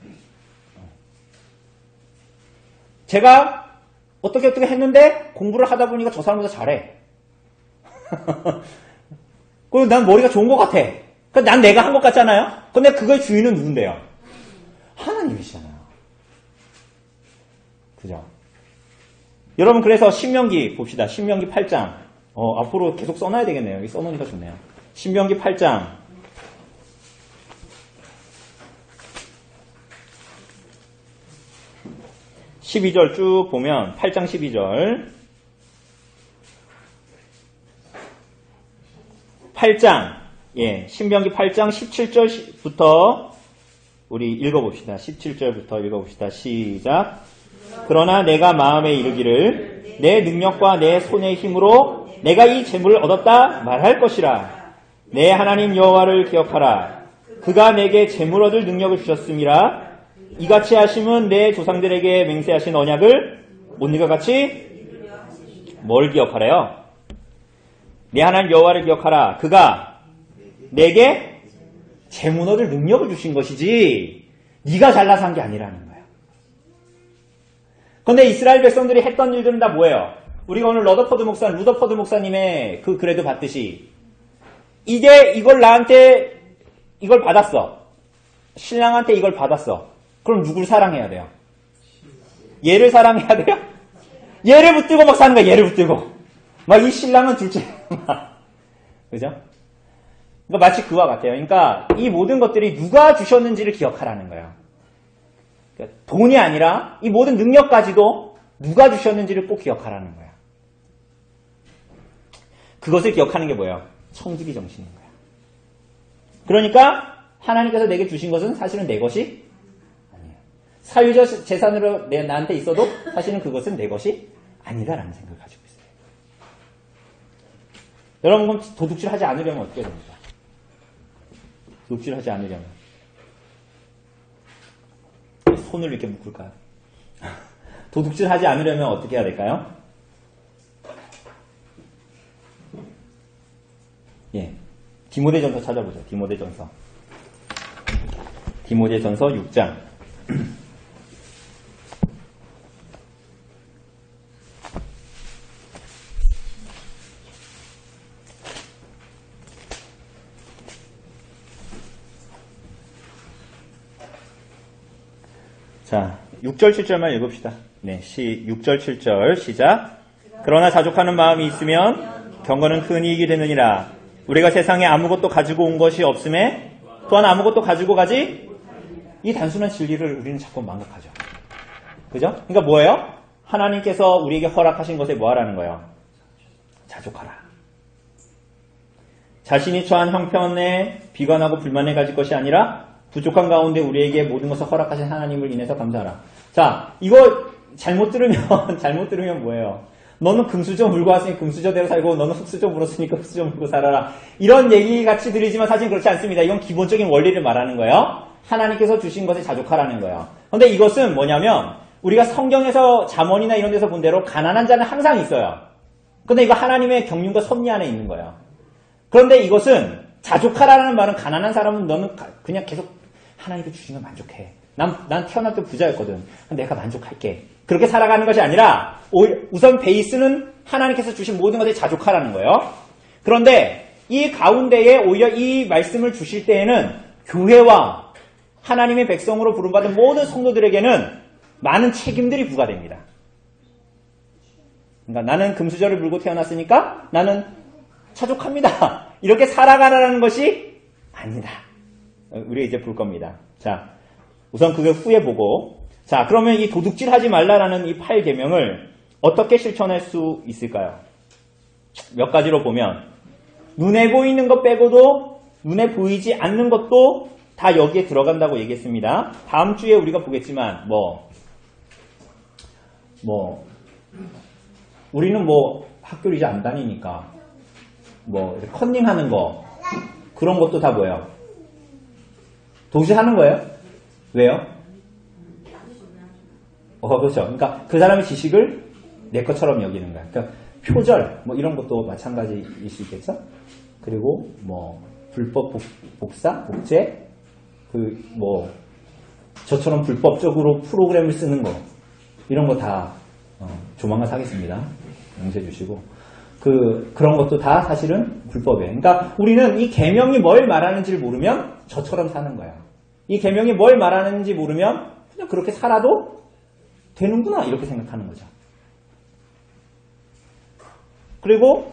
제가 어떻게 했는데 공부를 하다 보니까 저 사람보다 잘해. 그리고 난 머리가 좋은 것 같아. 그러니까 난 내가 한 것 같잖아요? 근데 그걸 주인은 누군데요? 하나님이시잖아요. 그죠? 여러분 그래서 신명기 봅시다. 신명기 8장. 앞으로 계속 써놔야 되겠네요. 여기 써놓으니까 좋네요. 신명기 8장. 12절 쭉 보면 8장 12절 8장 신명기 8장 17절부터 우리 읽어봅시다. 17절부터 읽어봅시다. 시작. 그러나 내가 마음에 이르기를 내 능력과 내 손의 힘으로 내가 이 재물을 얻었다 말할 것이라. 내 하나님 여호와를 기억하라. 그가 내게 재물 얻을 능력을 주셨음이라. 이같이 하심은 내 조상들에게 맹세하신 언약을 오늘과 같이 뭘 기억하래요? 내 하나님 여호와를 기억하라. 그가 내게 재물 얻을 능력을 주신 것이지 네가 잘나서 한 게 아니라는 거예요. 그런데 이스라엘 백성들이 했던 일들은 다 뭐예요? 우리가 오늘 루더퍼드 목사님의 그 글에도 봤듯이 이걸 나한테 이걸 받았어. 신랑한테 이걸 받았어. 그럼 누굴 사랑해야 돼요? 얘를 사랑해야 돼요? 얘를 붙들고 막 사는 거야. 얘를 붙들고 막 이 신랑은 둘째 그죠? 그러니까 마치 그와 같아요. 그러니까 이 모든 것들이 누가 주셨는지를 기억하라는 거예요. 그러니까 돈이 아니라 이 모든 능력까지도 누가 주셨는지를 꼭 기억하라는 거예요. 그것을 기억하는 게 뭐예요? 청지기 정신인 거예요. 그러니까 하나님께서 내게 주신 것은 사실은 내 것이 아니에요. 사유적 재산으로 나한테 있어도 사실은 그것은 내 것이 아니다라는 생각을 가지고 있어요. 여러분 그럼 도둑질하지 않으려면 어떻게 됩니까? 도둑질하지 않으려면 손을 이렇게 묶을까요? 도둑질하지 않으려면 어떻게 해야 될까요? 디모데전서 찾아보죠. 디모데전서 6장. 자, 6절 7절만 읽읍시다. 6절 7절 시작. 그러나 자족하는 마음이 있으면 경건은 큰 이익이 되느니라. 우리가 세상에 아무것도 가지고 온 것이 없음에 또한 아무것도 가지고 가지 이 단순한 진리를 우리는 자꾸 망각하죠. 그죠? 그러니까 뭐예요? 하나님께서 우리에게 허락하신 것에 뭐 하라는 거예요? 자족하라. 자신이 처한 형편에 비관하고 불만을 가질 것이 아니라 부족한 가운데 우리에게 모든 것을 허락하신 하나님을 인해서 감사하라. 자, 이거 잘못 들으면 뭐예요? 너는 금수저 물고 왔으니 금수저대로 살고 너는 흙수저 물었으니까 흙수저 물고 살아라. 이런 얘기 같이 들리지만 사실 그렇지 않습니다. 이건 기본적인 원리를 말하는 거예요. 하나님께서 주신 것에 자족하라는 거예요. 그런데 이것은 뭐냐면 우리가 성경에서 잠언이나 이런 데서 본 대로 가난한 자는 항상 있어요. 그런데 이거 하나님의 경륜과 섭리 안에 있는 거예요. 그런데 이것은 자족하라는 말은 가난한 사람은 너는 그냥 계속 하나님께 주시면 만족해. 난 태어날 때 부자였거든. 내가 만족할게. 그렇게 살아가는 것이 아니라 우선 베이스는 하나님께서 주신 모든 것에 자족하라는 거예요. 그런데 이 가운데에 오히려 이 말씀을 주실 때에는 교회와 하나님의 백성으로 부름받은 모든 성도들에게는 많은 책임들이 부과됩니다. 그러니까 나는 금수저를 물고 태어났으니까 나는 자족합니다. 이렇게 살아가라는 것이 아니다. 우리가 이제 볼 겁니다. 자, 우선 그걸 후에 보고, 자, 그러면 이 도둑질 하지 말라라는 이 8계명을 어떻게 실천할 수 있을까요? 몇 가지로 보면, 눈에 보이는 것 빼고도 눈에 보이지 않는 것도 다 여기에 들어간다고 얘기했습니다. 다음 주에 우리가 보겠지만, 우리는 학교를 이제 안 다니니까, 컨닝하는 거, 그런 것도 다 뭐예요? 도시 하는 거예요? 왜요? 그렇죠. 그러니까 그 사람의 지식을 내 것처럼 여기는 거야. 그러니까 표절, 이런 것도 마찬가지일 수 있겠죠? 그리고 불법 복사, 복제, 저처럼 불법적으로 프로그램을 쓰는 거, 이런 거 다 조만간 사겠습니다. 용서해 주시고. 그런 것도 다 사실은 불법이에요. 그러니까 우리는 이 계명이 뭘 말하는지를 모르면 저처럼 사는 거야. 이 계명이 뭘 말하는지 모르면 그냥 그렇게 살아도 되는구나 이렇게 생각하는 거죠. 그리고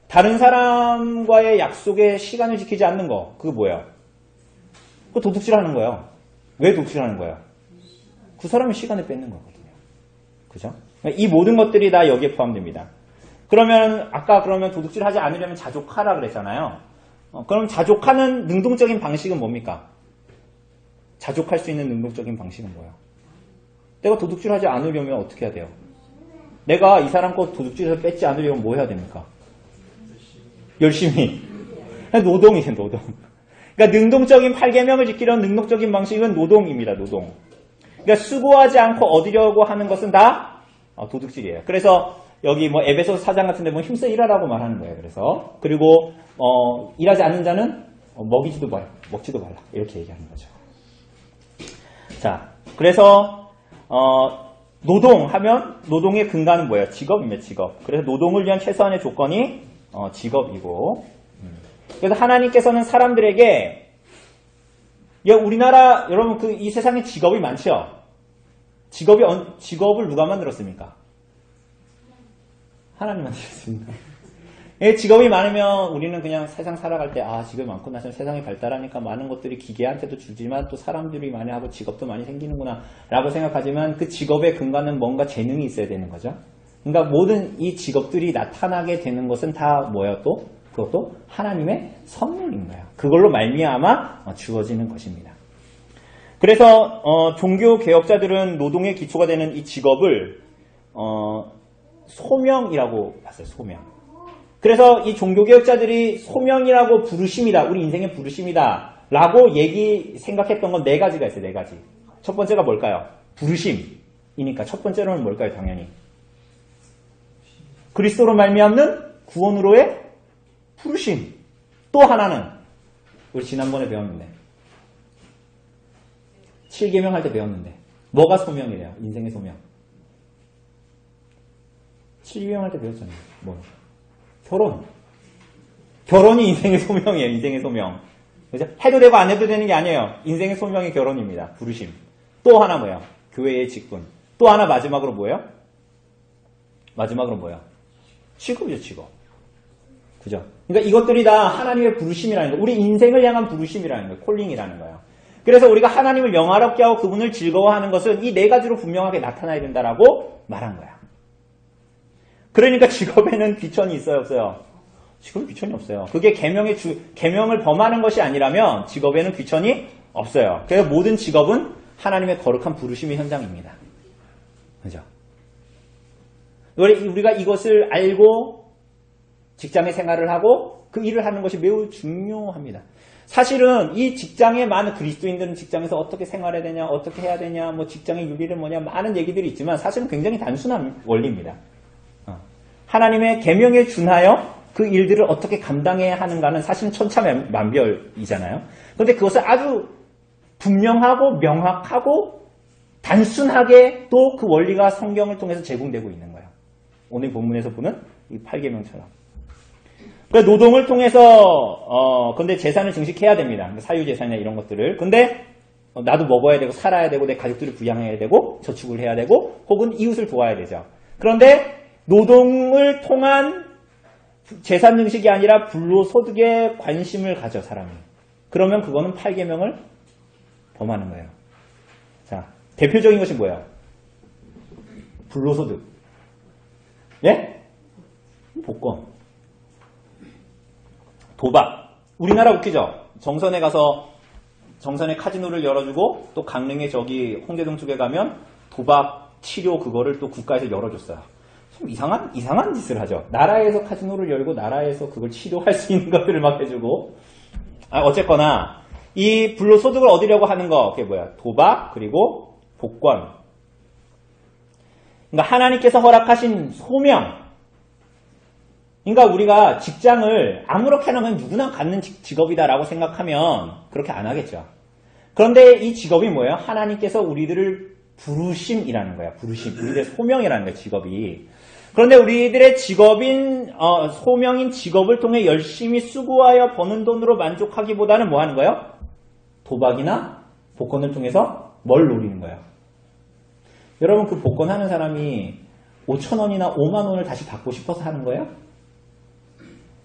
다른 사람과의 약속에 시간을 지키지 않는 거, 그거 뭐예요? 그거 도둑질하는 거예요. 왜 도둑질하는 거예요? 그 사람의 시간을 뺏는 거거든요. 그죠? 이 모든 것들이 다 여기에 포함됩니다. 그러면 도둑질하지 않으려면 자족하라 그랬잖아요. 그럼 자족하는 능동적인 방식은 뭡니까? 자족할 수 있는 능동적인 방식은 뭐예요? 내가 도둑질하지 않으려면 어떻게 해야 돼요? 내가 이 사람 거 도둑질해서 뺏지 않으려면 뭐 해야 됩니까? 열심히. 노동이에요, 노동. 그러니까 능동적인 8계명을 지키려는 능동적인 방식은 노동입니다, 노동. 그러니까 수고하지 않고 얻으려고 하는 것은 다 도둑질이에요. 그래서 여기 에베소서 4장 같은 데 보면 힘써 일하라고 말하는 거예요. 그래서 그리고 일하지 않는 자는 먹지도 말라 이렇게 얘기하는 거죠. 자, 그래서 노동하면 노동의 근간은 뭐예요? 직업입니다. 직업. 그래서 노동을 위한 최소한의 조건이 직업이고, 그래서 하나님께서는 사람들에게 우리나라 여러분 이 세상에 직업이 많죠. 직업을 누가 만들었습니까? 하나님 만들었습니다. 직업이 많으면 우리는 그냥 세상 살아갈 때 직업이 많고 나서 세상이 발달하니까 많은 것들이 기계한테도 주지만 또 사람들이 많이 하고 직업도 많이 생기는구나 라고 생각하지만 그 직업의 근간은 뭔가 재능이 있어야 되는 거죠. 그러니까 모든 이 직업들이 나타나게 되는 것은 다 뭐예요 또? 그것도 하나님의 선물인 거예요. 그걸로 말미암아 주어지는 것입니다. 그래서 종교 개혁자들은 노동의 기초가 되는 이 직업을 소명이라고 봤어요. 소명. 그래서 이 종교개혁자들이 소명이라고 부르심이다. 우리 인생의 부르심이다. 라고 생각했던 건 4가지가 있어요. 4가지. 첫 번째가 뭘까요? 부르심이니까 첫 번째로는 뭘까요? 당연히. 그리스도로 말미암는 구원으로의 부르심. 또 하나는 우리 지난번에 배웠는데 7계명 할 때 배웠는데 뭐가 소명이래요? 인생의 소명. 7계명 할 때 배웠잖아요. 결혼. 결혼이 인생의 소명이에요. 인생의 소명. 그죠? 해도 되고 안 해도 되는 게 아니에요. 인생의 소명이 결혼입니다. 부르심. 또 하나 뭐예요? 교회의 직분. 또 하나 마지막으로 뭐예요? 직업이죠, 직업. 그죠? 그러니까 이것들이 다 하나님의 부르심이라는 거예요. 우리 인생을 향한 부르심이라는 거예요. 콜링이라는 거예요. 그래서 우리가 하나님을 영화롭게 하고 그분을 즐거워하는 것은 이 네 가지로 분명하게 나타나야 된다라고 말한 거야. 그러니까 직업에는 귀천이 있어요, 없어요? 직업에 귀천이 없어요. 그게 계명을 범하는 것이 아니라면 직업에는 귀천이 없어요. 그래서 모든 직업은 하나님의 거룩한 부르심의 현장입니다. 그죠? 우리가 이것을 알고 직장에 생활을 하고 그 일을 하는 것이 매우 중요합니다. 사실은 이 직장에 많은 그리스도인들은 직장에서 어떻게 생활해야 되냐, 어떻게 해야 되냐, 뭐 직장의 윤리는 뭐냐, 많은 얘기들이 있지만 사실은 굉장히 단순한 원리입니다. 하나님의 계명에 준하여 그 일들을 어떻게 감당해야 하는가는 사실은 천차만별이잖아요. 그런데 그것을 아주 분명하고 명확하고 단순하게 또 그 원리가 성경을 통해서 제공되고 있는 거예요. 오늘 본문에서 보는 이 8계명처럼. 그러니까 노동을 통해서 근데 재산을 증식해야 됩니다. 사유재산이나 이런 것들을. 근데 나도 먹어야 되고 살아야 되고 내 가족들을 부양해야 되고 저축을 해야 되고 혹은 이웃을 도와야 되죠. 그런데 노동을 통한 재산 증식이 아니라 불로소득에 관심을 가져 사람이. 그러면 그거는 8계명을 범하는 거예요. 자, 대표적인 것이 뭐예요? 불로소득. 예? 복권. 도박. 우리나라 웃기죠? 정선에 가서 정선에 카지노를 열어주고 또 강릉에 저기 홍대동 쪽에 가면 도박 치료 그거를 또 국가에서 열어줬어요. 좀 이상한 짓을 하죠. 나라에서 카지노를 열고 나라에서 그걸 치료할 수 있는 것들을 막 해주고. 어쨌거나 이 불로소득을 얻으려고 하는 거 그게 뭐야? 도박 그리고 복권. 그러니까 하나님께서 허락하신 소명. 그러니까 우리가 직장을 아무렇게나 하면 누구나 갖는 직업이다라고 생각하면 그렇게 안 하겠죠. 그런데 이 직업이 뭐예요? 하나님께서 우리들을 부르심이라는 거야. 부르심. 우리들의 소명이라는 거야, 직업이. 그런데 우리들의 직업인, 소명인 직업을 통해 열심히 수고하여 버는 돈으로 만족하기보다는 뭐 하는 거예요? 도박이나 복권을 통해서 뭘 노리는 거예요? 여러분, 그 복권 하는 사람이 5,000원이나 5만 원을 다시 받고 싶어서 하는 거예요?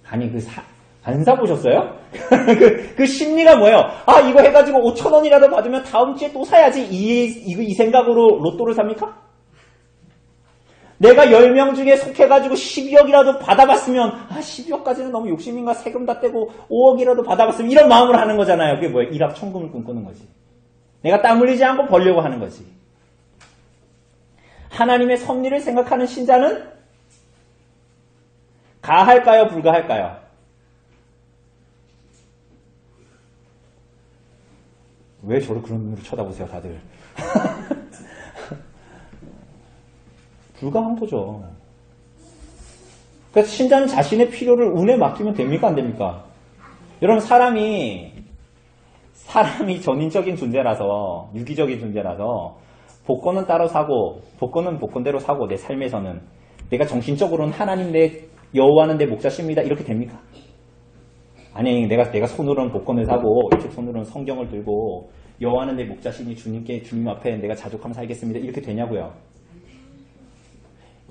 아니, 안 사보셨어요? 그 심리가 뭐예요? 아, 이거 해가지고 5,000원이라도 받으면 다음 주에 또 사야지. 이 생각으로 로또를 삽니까? 내가 10명 중에 속해가지고 12억이라도 받아봤으면, 12억까지는 너무 욕심인가? 세금 다 떼고 5억이라도 받아봤으면 이런 마음으로 하는 거잖아요. 그게 뭐예요? 일확천금을 꿈꾸는 거지. 내가 땀 흘리지 않고 벌려고 하는 거지. 하나님의 섭리를 생각하는 신자는 가할까요? 불가할까요? 왜 저를 그런 눈으로 쳐다보세요, 다들? 불가한 거죠. 그래서 신자는 자신의 필요를 운에 맡기면 됩니까? 안 됩니까? 여러분, 사람이 전인적인 존재라서, 유기적인 존재라서, 복권은 따로 사고, 복권은 복권대로 사고, 내 삶에서는. 내가 정신적으로는 하나님 여호와는 내 목자십니다. 이렇게 됩니까? 아니, 내가 손으로는 복권을 사고, 이쪽 손으로는 성경을 들고, 여호와는 내 목자시니 주님 앞에 내가 자족하며 살겠습니다. 이렇게 되냐고요?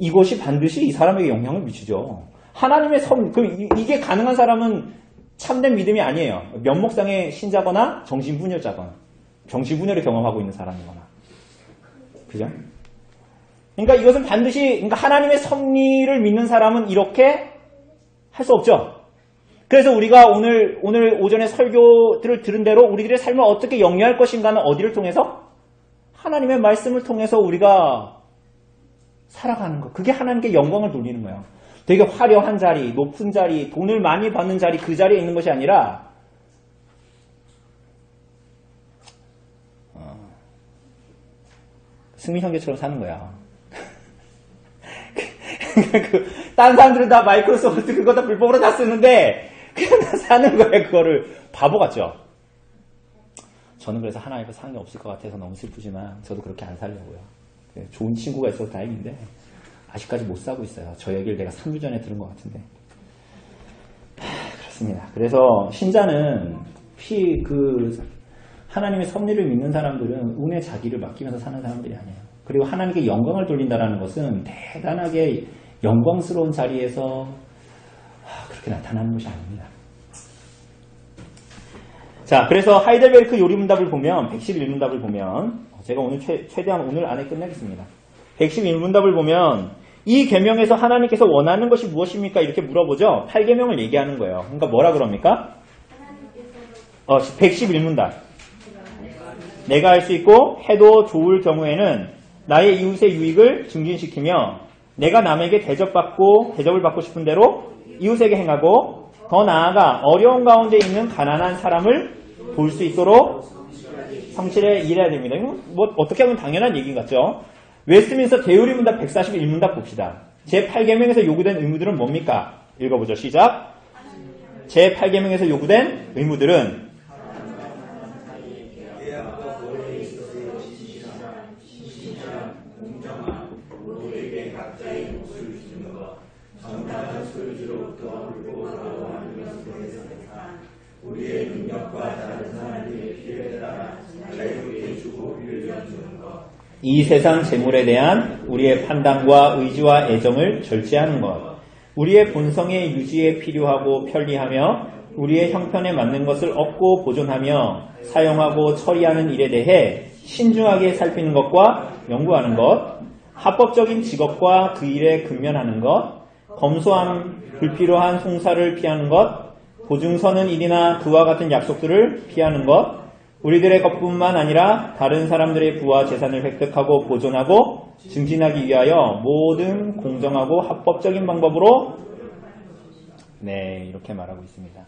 이것이 반드시 이 사람에게 영향을 미치죠. 하나님의 이게 가능한 사람은 참된 믿음이 아니에요. 면목상의 신자거나 정신분열자거나, 정신분열을 경험하고 있는 사람이거나. 그죠? 그러니까 이것은 반드시, 그러니까 하나님의 섭리를 믿는 사람은 이렇게 할 수 없죠. 그래서 우리가 오늘 오전에 설교들을 들은 대로 우리들의 삶을 어떻게 영위할 것인가는 어디를 통해서? 하나님의 말씀을 통해서 우리가 살아가는 거. 그게 하나님께 영광을 돌리는 거예요. 되게 화려한 자리, 높은 자리, 돈을 많이 받는 자리, 그 자리에 있는 것이 아니라 승민 형제처럼 사는 거야. 다른 사람들은 다 마이크로소프트 그거 다 불법으로 다 쓰는데 그냥 다 사는 거예요. 그거를 바보 같죠. 저는 그래서 하나님 앞에 사는 게 없을 것 같아서 너무 슬프지만 저도 그렇게 안 살려고요. 좋은 친구가 있어서 다행인데 아직까지 못 사고 있어요. 저 얘기를 내가 3주 전에 들은 것 같은데. 그렇습니다. 그래서 신자는 하나님의 섭리를 믿는 사람들은 운에 자기를 맡기면서 사는 사람들이 아니에요. 그리고 하나님께 영광을 돌린다는 것은 대단하게 영광스러운 자리에서 그렇게 나타나는 것이 아닙니다. 자, 그래서 하이델베르크 요리문답을 보면 111문답을 보면 제가 오늘 최대한 오늘 안에 끝내겠습니다. 111문답을 보면 이 계명에서 하나님께서 원하는 것이 무엇입니까? 이렇게 물어보죠. 8계명을 얘기하는 거예요. 그러니까 뭐라 그럽니까? 111문답. 내가 할 수 있고 해도 좋을 경우에는 나의 이웃의 유익을 증진시키며 내가 남에게 대접을 받고 싶은 대로 이웃에게 행하고 더 나아가 어려운 가운데 있는 가난한 사람을 볼 수 있도록 성실히 일해야 됩니다. 이건 뭐 어떻게 하면 당연한 얘기 같죠? 웨스트민스터 대요리문답 141문답 봅시다. 제8계명에서 요구된 의무들은 뭡니까? 읽어보죠. 시작. 제8계명에서 요구된 의무들은 우리의 능력과 다른 사람들의 필요에 따라 자유롭게 주고 빌려주는 것. 이 세상 재물에 대한 우리의 판단과 의지와 애정을 절제하는 것. 우리의 본성의 유지에 필요하고 편리하며 우리의 형편에 맞는 것을 얻고 보존하며 사용하고 처리하는 일에 대해 신중하게 살피는 것과 연구하는 것. 합법적인 직업과 그 일에 근면하는 것. 검소함, 불필요한 송사를 피하는 것. 보증서는 일이나 그와 같은 약속들을 피하는 것, 우리들의 것뿐만 아니라 다른 사람들의 부와 재산을 획득하고 보존하고 증진하기 위하여 모든 공정하고 합법적인 방법으로 이렇게 말하고 있습니다.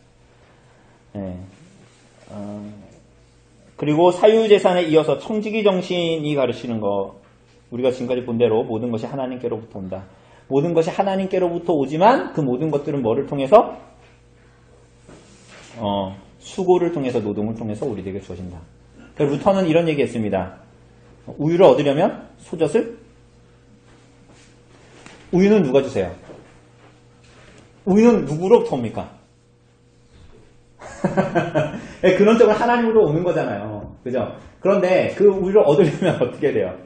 그리고 사유재산에 이어서 청지기 정신이 가르치는 거, 우리가 지금까지 본 대로 모든 것이 하나님께로부터 온다. 모든 것이 하나님께로부터 오지만 그 모든 것들은 뭐를 통해서? 수고를 통해서, 노동을 통해서 우리에게 주어진다. 루터는 이런 얘기 했습니다. 우유를 얻으려면 소젖을? 우유는 누가 주세요? 우유는 누구로부터 옵니까? 근원적으로 하나님으로 오는 거잖아요. 그죠? 그런데 그 우유를 얻으려면 어떻게 돼요?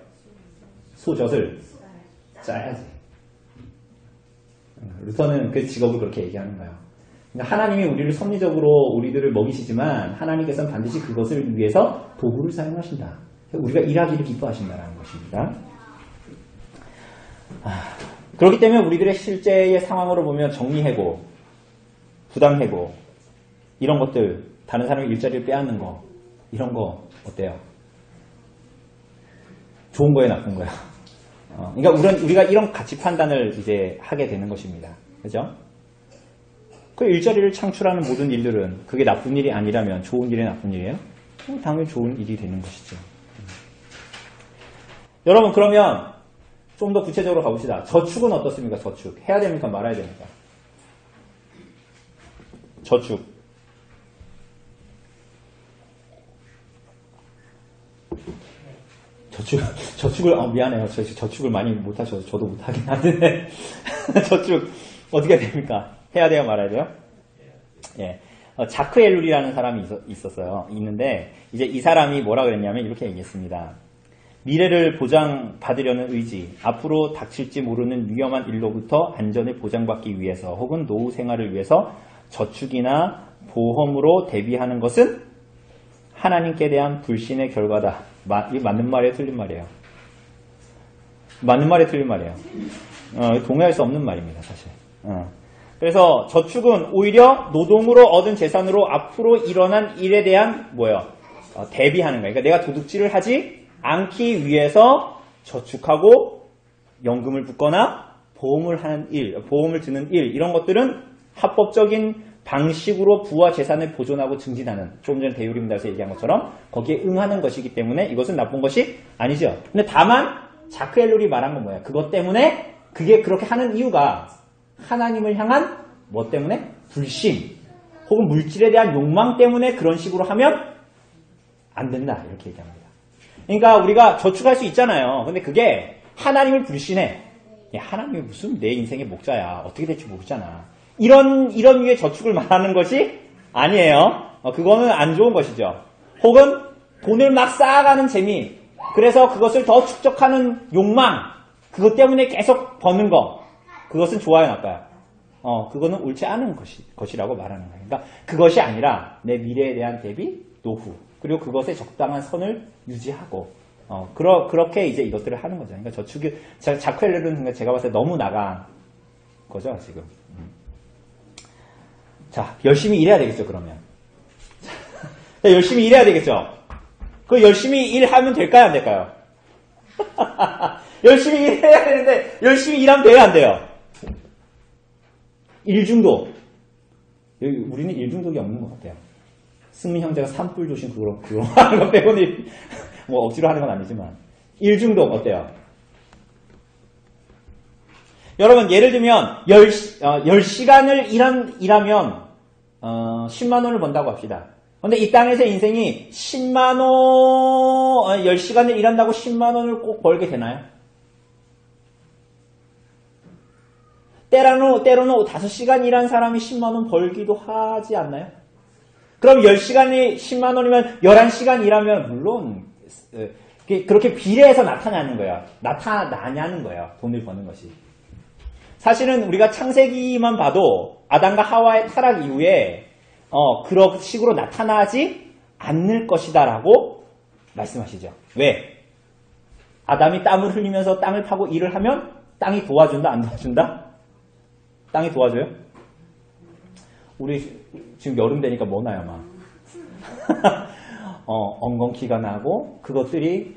소젖을 짜야지. 루터는 그 직업을 그렇게 얘기하는 거예요. 하나님이 우리를 섭리적으로 우리들을 먹이시지만 하나님께서는 반드시 그것을 위해서 도구를 사용하신다. 우리가 일하기를 기뻐하신다는 것입니다. 그렇기 때문에 우리들의 실제의 상황으로 보면 정리해고, 부당해고, 이런 것들, 다른 사람의 일자리를 빼앗는 거, 이런 거 어때요? 좋은 거예요, 나쁜 거예요? 그러니까 우리가 이런 가치 판단을 이제 하게 되는 것입니다. 그죠? 그 일자리를 창출하는 모든 일들은 그게 나쁜 일이 아니라면 좋은 일이 나쁜 일이에요? 당연히 좋은 일이 되는 것이죠. 여러분, 그러면 좀 더 구체적으로 가봅시다. 저축은 어떻습니까? 저축. 해야 됩니까? 말아야 됩니까? 저축. 저축을, 미안해요. 저축을 많이 못하셔서 저도 못하긴 하는데, 저축, 어떻게 됩니까? 해야 돼요? 말아야 돼요? 예. 자크 엘룰이라는 사람이 있는데, 이제 이 사람이 뭐라 그랬냐면, 이렇게 얘기했습니다. 미래를 보장받으려는 의지, 앞으로 닥칠지 모르는 위험한 일로부터 안전을 보장받기 위해서, 혹은 노후 생활을 위해서 저축이나 보험으로 대비하는 것은 하나님께 대한 불신의 결과다. 이게 맞는 말이에요? 틀린 말이에요? 맞는 말이에요? 틀린 말이에요? 동의할 수 없는 말입니다, 사실. 그래서 저축은 오히려 노동으로 얻은 재산으로 앞으로 일어난 일에 대한 대비하는 거예요. 그러니까 내가 도둑질을 하지 않기 위해서 저축하고 연금을 붓거나 보험을 하는 일, 보험을 드는 일, 이런 것들은 합법적인 방식으로 부와 재산을 보존하고 증진하는, 조금 전에 대요리문답에서 얘기한 것처럼 거기에 응하는 것이기 때문에 이것은 나쁜 것이 아니죠. 근데 다만 자크 엘룰이 말한 건 뭐야? 그것 때문에 그게 그렇게 하는 이유가 하나님을 향한 뭐 때문에? 불신 혹은 물질에 대한 욕망 때문에 그런 식으로 하면 안 된다, 이렇게 얘기합니다. 그러니까 우리가 저축할 수 있잖아요. 근데 그게 하나님을 불신해. 하나님이 무슨 내 인생의 목자야, 어떻게 될지 모르잖아, 이런 류의 저축을 말하는 것이 아니에요. 그거는 안 좋은 것이죠. 혹은 돈을 막 쌓아가는 재미, 그래서 그것을 더 축적하는 욕망, 그것 때문에 계속 버는 거, 그것은 좋아요, 나빠요? 그거는 옳지 않은 것이라고 말하는 거예요. 그러니까 그것이 아니라 내 미래에 대한 대비, 노후, 그리고 그것에 적당한 선을 유지하고, 그렇게 이제 이것들을 하는 거죠. 그러니까 자크헬렐은 제가 봤을 때 너무 나간 거죠, 지금. 자, 열심히 일해야 되겠죠, 그러면. 자, 열심히 일해야 되겠죠. 그 열심히 일하면 될까요, 안 될까요? 열심히 일해야 되는데, 열심히 일하면 돼요, 안 돼요? 일중독. 우리는 일중독이 없는 것 같아요. 승민 형제가 산불 조심 그거 하는 거 빼고는, 뭐 억지로 하는 건 아니지만. 일중독 어때요? 여러분, 예를 들면, 10시간을 일하면, 10만원을 번다고 합시다. 근데 이 땅에서 인생이 10시간을 일한다고 10만원을 꼭 벌게 되나요? 때로는 5시간 일한 사람이 10만원 벌기도 하지 않나요? 그럼 10시간이 10만원이면 11시간 일하면, 물론, 그렇게 비례해서 나타나는 거예요. 나타나냐는 거예요. 돈을 버는 것이. 사실은 우리가 창세기만 봐도 아담과 하와의 타락 이후에 그런 식으로 나타나지 않을 것이다라고 말씀하시죠. 왜? 아담이 땀을 흘리면서 땅을 파고 일을 하면 땅이 도와준다, 안 도와준다? 땅이 도와줘요? 우리 지금 여름 되니까 뭐 나요, 막. 엉겅퀴가 나고 그것들이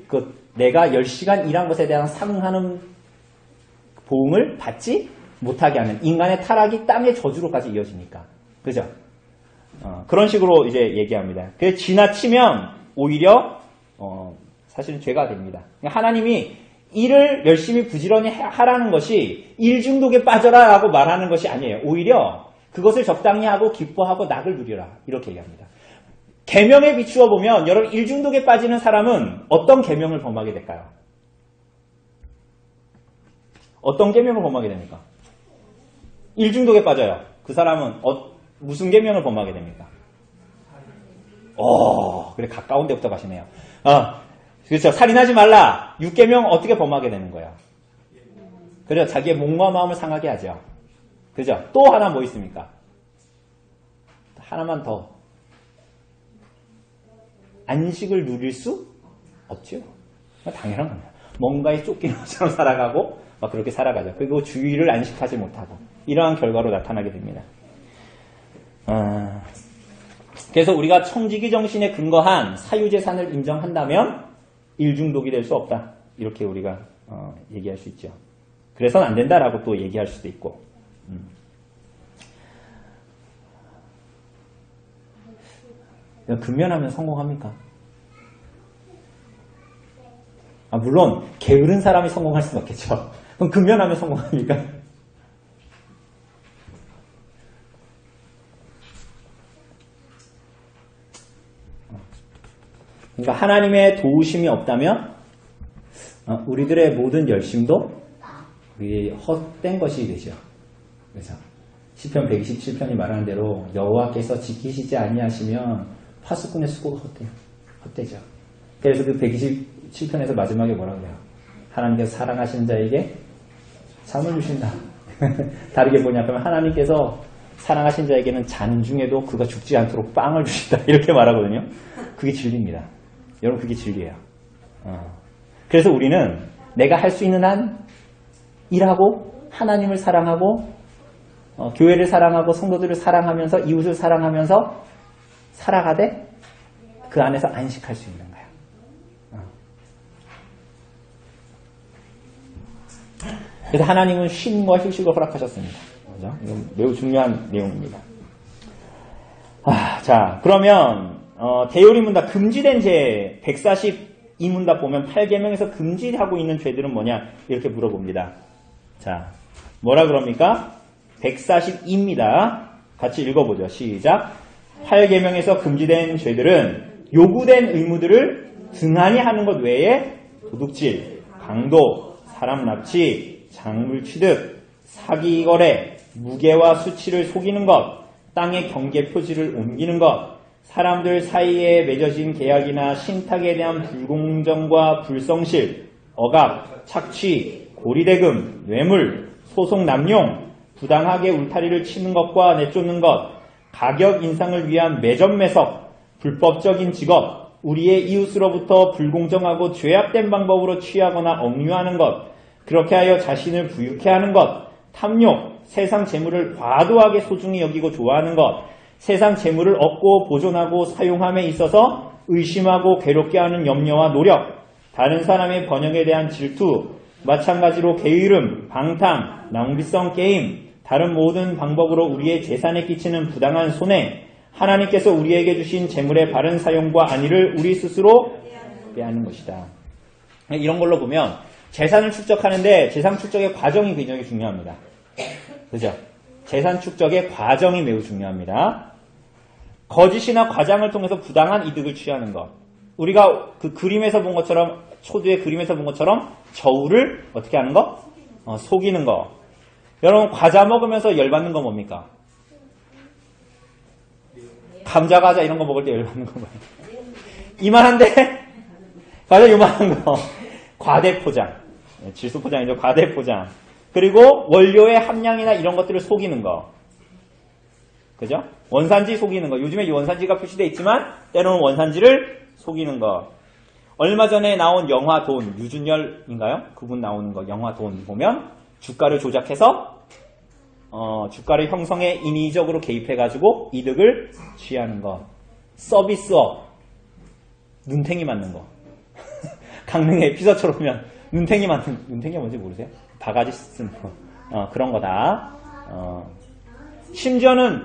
내가 10시간 일한 것에 대한 상응하는 보응을 받지 못하게 하는 인간의 타락이 땅의 저주로까지 이어지니까. 그죠? 그런 식으로 이제 얘기합니다. 그래서 지나치면 오히려 사실은 죄가 됩니다. 하나님이 일을 열심히 부지런히 하라는 것이 일중독에 빠져라라고 말하는 것이 아니에요. 오히려 그것을 적당히 하고 기뻐하고 낙을 누려라 이렇게 얘기합니다. 계명에 비추어 보면 여러분 일중독에 빠지는 사람은 어떤 계명을 범하게 될까요? 어떤 계명을 범하게 됩니까? 일중독에 빠져요. 그 사람은 무슨 계명을 범하게 됩니까? 그래 가까운 데부터 가시네요. 그렇죠. 살인하지 말라. 6계명 어떻게 범하게 되는 거예요? 그죠. 자기의 몸과 마음을 상하게 하죠. 그죠. 또 하나 뭐 있습니까? 하나만 더. 안식을 누릴 수 없죠. 당연한 겁니다. 뭔가에 쫓기는 것처럼 살아가고 막 그렇게 살아가죠. 그리고 주의를 안식하지 못하고 이러한 결과로 나타나게 됩니다. 그래서 우리가 청지기 정신에 근거한 사유재산을 인정한다면 일중독이 될 수 없다. 이렇게 우리가 얘기할 수 있죠. 그래서는 안 된다라고 또 얘기할 수도 있고. 근면하면 성공합니까? 물론 게으른 사람이 성공할 수는 없겠죠. 그럼 근면하면 성공합니까? 그러니까 하나님의 도우심이 없다면 우리들의 모든 열심도 헛된 것이 되죠. 그래서 시편 127편이 말하는 대로 여호와께서 지키시지 아니하시면 파수꾼의 수고가 헛되죠. 그래서 그 127편에서 마지막에 뭐라고 해요? 하나님께서 사랑하시는 자에게 잠을 주신다. 다르게 보냐 그러면 하나님께서 사랑하신 자에게는 잔 중에도 그가 죽지 않도록 빵을 주신다. 이렇게 말하거든요. 그게 진리입니다. 여러분 그게 진리예요. 그래서 우리는 내가 할 수 있는 한 일하고 하나님을 사랑하고 교회를 사랑하고 성도들을 사랑하면서 이웃을 사랑하면서 살아가되 그 안에서 안식할 수 있는 거예요. 그래서 하나님은 쉼과 휴식을 허락하셨습니다. 그죠? 이건 매우 중요한 내용입니다. 자, 그러면 대요리문답 금지된 죄 142문답 보면 8계명에서 금지하고 있는 죄들은 뭐냐 이렇게 물어봅니다. 자, 뭐라 그럽니까? 142입니다. 같이 읽어보죠. 시작. 8계명에서 금지된 죄들은 요구된 의무들을 등한히 하는 것 외에 도둑질, 강도, 사람 납치, 작물 취득, 사기 거래, 무게와 수치를 속이는 것, 땅의 경계 표지를 옮기는 것, 사람들 사이에 맺어진 계약이나 신탁에 대한 불공정과 불성실, 억압, 착취, 고리대금, 뇌물, 소송 남용, 부당하게 울타리를 치는 것과 내쫓는 것, 가격 인상을 위한 매점매석, 불법적인 직업, 우리의 이웃으로부터 불공정하고 죄악된 방법으로 취하거나 억류하는 것, 그렇게 하여 자신을 부유케 하는 것, 탐욕, 세상 재물을 과도하게 소중히 여기고 좋아하는 것, 세상 재물을 얻고 보존하고 사용함에 있어서 의심하고 괴롭게 하는 염려와 노력, 다른 사람의 번영에 대한 질투, 마찬가지로 게으름, 방탕, 낭비성 게임, 다른 모든 방법으로 우리의 재산에 끼치는 부당한 손해, 하나님께서 우리에게 주신 재물의 바른 사용과 안위를 우리 스스로 빼앗는 것이다. 이런 걸로 보면 재산을 축적하는데 재산 축적의 과정이 굉장히 중요합니다. 그죠? 재산 축적의 과정이 매우 중요합니다. 거짓이나 과장을 통해서 부당한 이득을 취하는 것. 우리가 그 그림에서 본 것처럼, 초두의 그림에서 본 것처럼 저울을 어떻게 하는 거? 속이는 거. 여러분, 과자 먹으면서 열받는 건 뭡니까? 감자 과자 이런 거 먹을 때 열받는 거 뭐예요? 이만한데? 과자 요만한 거. 과대포장. 질소포장이죠. 과대포장. 그리고 원료의 함량이나 이런 것들을 속이는 거. 그죠? 원산지 속이는 거. 요즘에 원산지가 표시되어 있지만 때로는 원산지를 속이는 거. 얼마 전에 나온 영화 돈, 유준열인가요? 그분 나오는 거, 영화 돈 보면 주가를 조작해서 주가를 형성에 인위적으로 개입해가지고 이득을 취하는 거. 서비스업, 눈탱이 맞는 거. 강릉의 에피서처럼 보면 눈탱이가 뭔지 모르세요? 바가지 쓰는 거. 그런 거다. 심지어는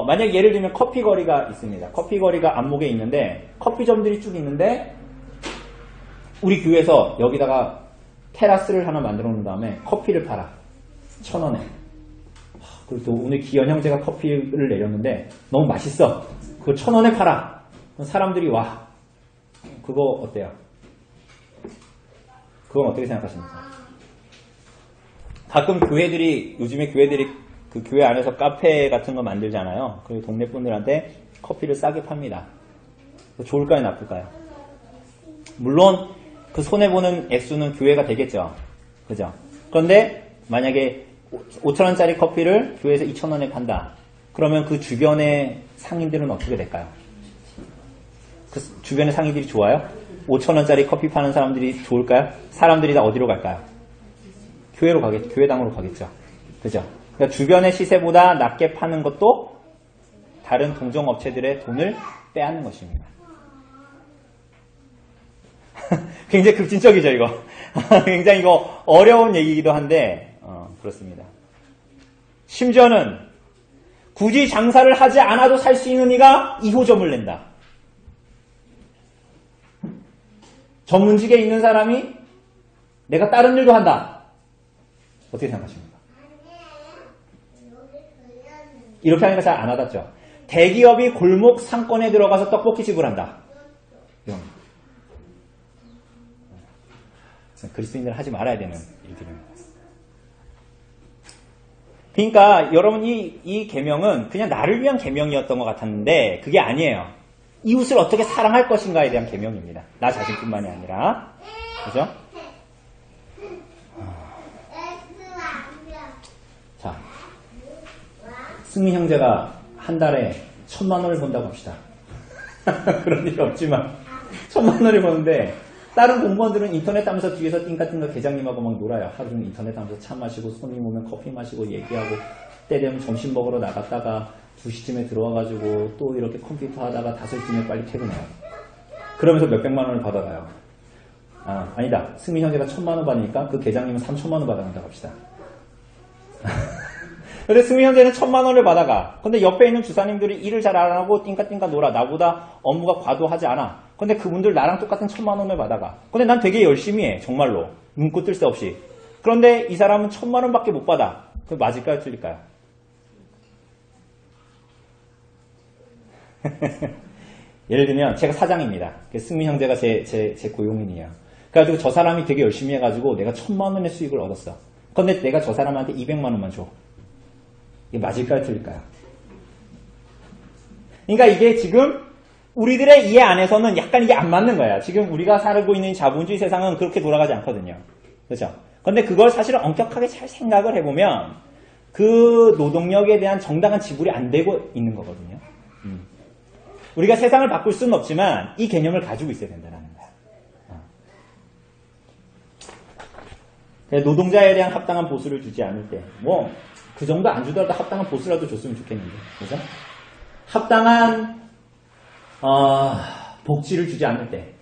만약 예를 들면 커피 거리가 있습니다. 커피 거리가 안목에 있는데 커피점들이 쭉 있는데 우리 교회에서 여기다가 테라스를 하나 만들어 놓은 다음에 커피를 팔아. 1,000원에. 그리고 또 오늘 기현 형제가 커피를 내렸는데 너무 맛있어. 그거 1,000원에 팔아. 그럼 사람들이 와. 그거 어때요? 그건 어떻게 생각하십니까? 가끔 교회들이, 요즘에 교회들이 그 교회 안에서 카페 같은 거 만들잖아요. 그리고 동네 분들한테 커피를 싸게 팝니다. 좋을까요, 나쁠까요? 물론 그 손해보는 액수는 교회가 되겠죠. 그죠? 그런데 만약에 5,000원짜리 커피를 교회에서 2,000원에 판다. 그러면 그 주변의 상인들은 어떻게 될까요? 그 주변의 상인들이 좋아요? 5,000원짜리 커피 파는 사람들이 좋을까요? 사람들이 다 어디로 갈까요? 교회당으로 가겠죠. 그죠? 그러니까 주변의 시세보다 낮게 파는 것도 다른 동종업체들의 돈을 빼앗는 것입니다. 굉장히 급진적이죠, 이거. 굉장히 이거 어려운 얘기이기도 한데, 그렇습니다. 심지어는 굳이 장사를 하지 않아도 살 수 있는 이가 2호점을 낸다. 전문직에 있는 사람이 내가 다른 일도 한다. 어떻게 생각하십니까? 이렇게 하니까 잘 안 와닿죠. 대기업이 골목 상권에 들어가서 떡볶이집을 한다. 이런. 그리스도인들은 하지 말아야 되는 일들입니다. 그러니까 여러분 이 계명은 그냥 나를 위한 계명이었던 것 같았는데 그게 아니에요. 이웃을 어떻게 사랑할 것인가에 대한 계명입니다. 나 자신뿐만이 아니라. 그죠? 자, 승민 형제가 한 달에 1,000만 원을 번다고 합시다. 그런 일이 없지만 1,000만 원을 버는데 다른 공무원들은 인터넷 하면서 뒤에서 띵까띵까 계장님하고 막 놀아요. 하루 종일 인터넷 하면서 차 마시고 손님 오면 커피 마시고 얘기하고 때 되면 점심 먹으러 나갔다가 2시쯤에 들어와가지고 또 이렇게 컴퓨터 하다가 5시쯤에 빨리 퇴근해요. 그러면서 몇백만 원을 받아가요. 아니다. 승민 형제가 1,000만 원 받으니까 그 계장님은 3,000만 원 받아간다고 합시다. 근데 승민 형제는 1,000만 원을 받아가. 근데 옆에 있는 주사님들이 일을 잘 안 하고 띵까띵까 놀아. 나보다 업무가 과도하지 않아. 근데 그분들 나랑 똑같은 1,000만 원을 받아가. 근데 난 되게 열심히 해. 정말로. 눈코 뜰 새 없이. 그런데 이 사람은 1,000만 원밖에 못 받아. 그럼 맞을까요? 틀릴까요? 예를 들면 제가 사장입니다. 승민 형제가 제 고용인이에요. 그래가지고 저 사람이 되게 열심히 해가지고 내가 1,000만 원의 수익을 얻었어. 그런데 내가 저 사람한테 200만 원만 줘. 이게 맞을까요? 틀릴까요? 그러니까 이게 지금 우리들의 이해 안에서는 약간 이게 안 맞는 거야. 지금 우리가 살고 있는 자본주의 세상은 그렇게 돌아가지 않거든요. 그렇죠? 그런데 그걸 사실은 엄격하게 잘 생각을 해보면 그 노동력에 대한 정당한 지불이 안 되고 있는 거거든요. 우리가 세상을 바꿀 수는 없지만 이 개념을 가지고 있어야 된다는 거야. 노동자에 대한 합당한 보수를 주지 않을 때, 뭐 그 정도 안 주더라도 합당한 보수라도 줬으면 좋겠는데, 그죠? 합당한 복지를 주지 않을 때,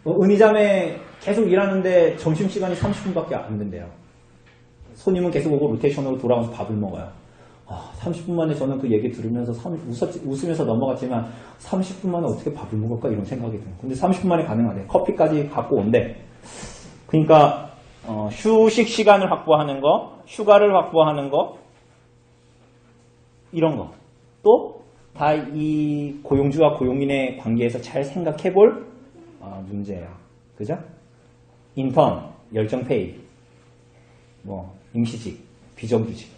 은희자매 계속 일하는데 점심시간이 30분밖에 안 된대요. 손님은 계속 오고 로테이션으로 돌아와서 밥을 먹어요. 30분 만에 저는 그 얘기 들으면서 웃으면서 넘어갔지만 30분 만에 어떻게 밥을 먹을까 이런 생각이 들어요. 근데 30분 만에 가능하대. 커피까지 갖고 온대. 그러니까 휴식 시간을 확보하는 거, 휴가를 확보하는 거, 이런 거. 또 다 이 고용주와 고용인의 관계에서 잘 생각해 볼 문제예요. 그죠? 인턴, 열정페이, 뭐 임시직, 비정규직.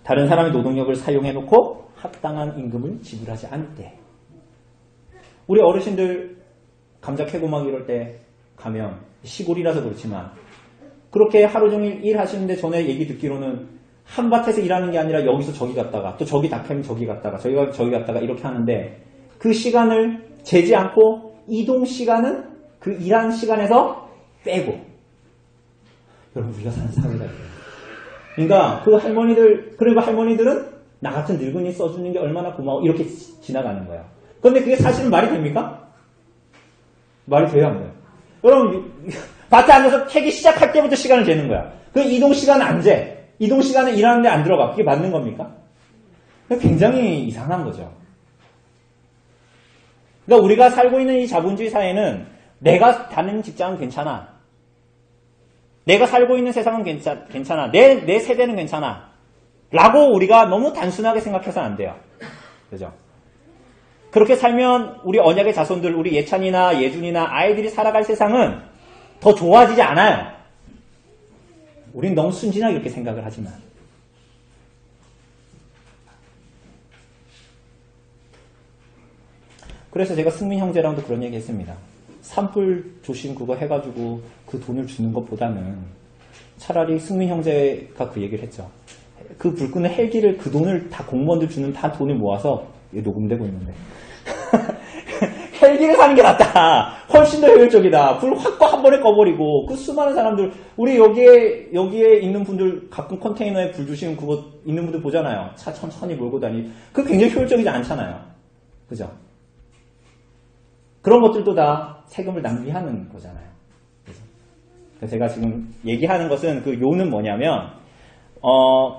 다른 사람의 노동력을 사용해 놓고 합당한 임금을 지불하지 않을 때. 우리 어르신들 감자 캐고 막 이럴 때 가면 시골이라서 그렇지만 그렇게 하루 종일 일하시는데 전에 얘기 듣기로는 한 밭에서 일하는 게 아니라 여기서 저기 갔다가 또 저기 다 캐면 저기 갔다가 저기 갔다가 이렇게 하는데 그 시간을 재지 않고 이동 시간은 그 일한 시간에서 빼고. 여러분 우리가 사는 사회가 이래요. 그러니까 그 할머니들, 그리고 할머니들은 나 같은 늙은이 써주는 게 얼마나 고마워 이렇게 지나가는 거야. 그런데 그게 사실은 말이 됩니까? 말이 돼야 안 돼요. 여러분 밭에 앉아서 캐기 시작할 때부터 시간을 재는 거야. 그 이동 시간은 안 재. 이동 시간은 일하는데 안 들어가. 그게 맞는 겁니까? 굉장히 이상한 거죠. 그러니까 우리가 살고 있는 이 자본주의 사회는 내가 다니는 직장은 괜찮아. 내가 살고 있는 세상은 괜찮아. 내 세대는 괜찮아. 라고 우리가 너무 단순하게 생각해서는 안 돼요. 그죠? 그렇게 살면 우리 언약의 자손들, 우리 예찬이나 예준이나 아이들이 살아갈 세상은 더 좋아지지 않아요. 우린 너무 순진하게 이렇게 생각을 하지만. 그래서 제가 승민 형제랑도 그런 얘기 했습니다. 산불 조심 그거 해가지고 그 돈을 주는 것보다는 차라리 승민 형제가 그 얘기를 했죠. 그 불 끄는 헬기를 그 돈을 다 공무원들 주는 다 돈을 모아서 이게 녹음되고 있는데 헬기를 사는 게 낫다. 훨씬 더 효율적이다. 불 확 한 번에 꺼버리고 그 수많은 사람들 우리 여기에 있는 분들 가끔 컨테이너에 불 주시는 그거 있는 분들 보잖아요. 차 천천히 몰고 다니. 그 굉장히 효율적이지 않잖아요. 그죠? 그런 것들도 다 세금을 낭비하는 거잖아요. 그래서 제가 지금 얘기하는 것은 그 요는 뭐냐면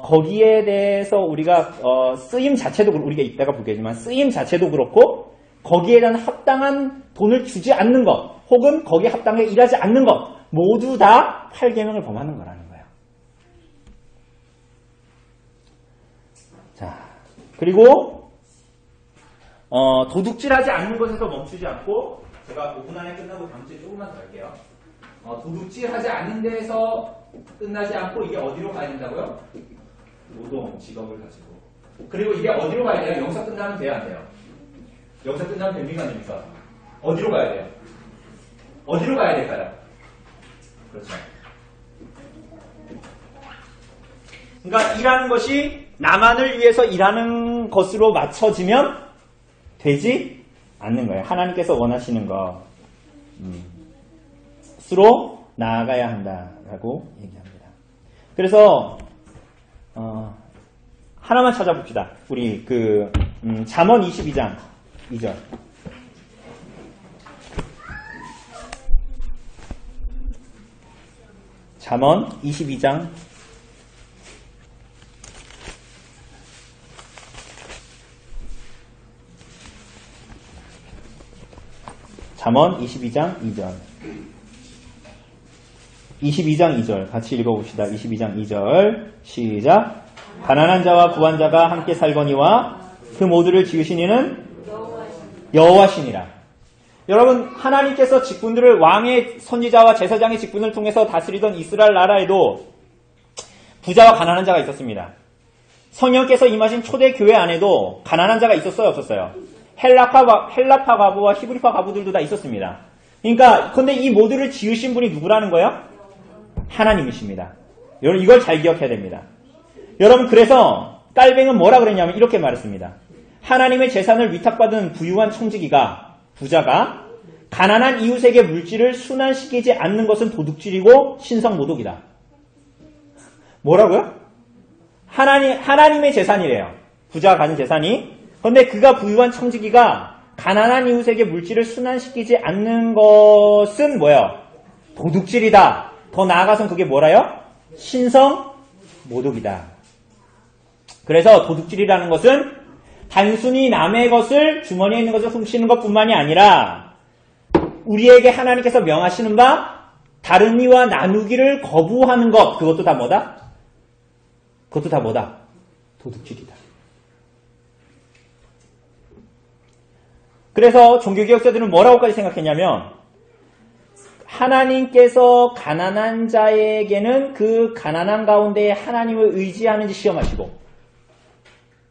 거기에 대해서 우리가 쓰임 자체도 우리가 이따가 보겠지만 쓰임 자체도 그렇고 거기에 대한 합당한 돈을 주지 않는 것 혹은 거기에 합당하게 일하지 않는 것 모두 다 8계명을 범하는 거라는 거예요. 자, 그리고 도둑질하지 않는 것에서 멈추지 않고 제가 5분 안에 끝나고 다음 주에 조금만 더 할게요. 도둑질하지 않는 데에서 끝나지 않고 이게 어디로 가야 된다고요? 노동, 직업을 가지고. 그리고 이게 어디로 가야 돼요? 여기서 끝나면 돼야 안 돼요? 여기서 끝나면 됩니까? 안 됩니까? 어디로 가야 돼요? 어디로 가야 될까요? 그렇죠. 그러니까 일하는 것이 나만을 위해서 일하는 것으로 맞춰지면 되지 않는 거예요. 하나님께서 원하시는 것으로 나아가야 한다라고 얘기합니다. 그래서 하나만 찾아봅시다. 우리 잠언 22장 2절. 잠언 22장 2절 22장 2절 같이 읽어봅시다. 22장 2절 시작. 가난한 자와 부한 자가 함께 살거니와 그 모두를 지으신 이는 여호와시니라. 여러분 하나님께서 직분들을 왕의 선지자와 제사장의 직분을 통해서 다스리던 이스라엘 나라에도 부자와 가난한 자가 있었습니다. 성령께서 임하신 초대 교회 안에도 가난한 자가 있었어요? 없었어요? 헬라파 과부와 히브리파 과부들도 다 있었습니다. 그러니까 근데 이 모두를 지으신 분이 누구라는 거예요? 하나님이십니다. 여러분 이걸 잘 기억해야 됩니다. 여러분 그래서 깔뱅은 뭐라 그랬냐면 이렇게 말했습니다. 하나님의 재산을 위탁받은 부유한 청지기가 부자가 가난한 이웃에게 물질을 순환시키지 않는 것은 도둑질이고 신성모독이다. 뭐라고요? 하나님의 재산이래요. 부자가 가진 재산이. 그런데 그가 부유한 청지기가 가난한 이웃에게 물질을 순환시키지 않는 것은 뭐예요? 도둑질이다. 더 나아가서는 그게 뭐라요? 신성모독이다. 그래서 도둑질이라는 것은 단순히 남의 것을 주머니에 있는 것을 훔치는 것뿐만이 아니라 우리에게 하나님께서 명하시는 바 다른 이와 나누기를 거부하는 것, 그것도 다 뭐다? 그것도 다 뭐다? 도둑질이다. 그래서 종교개혁자들은 뭐라고까지 생각했냐면 하나님께서 가난한 자에게는 그 가난한 가운데 하나님을 의지하는지 시험하시고,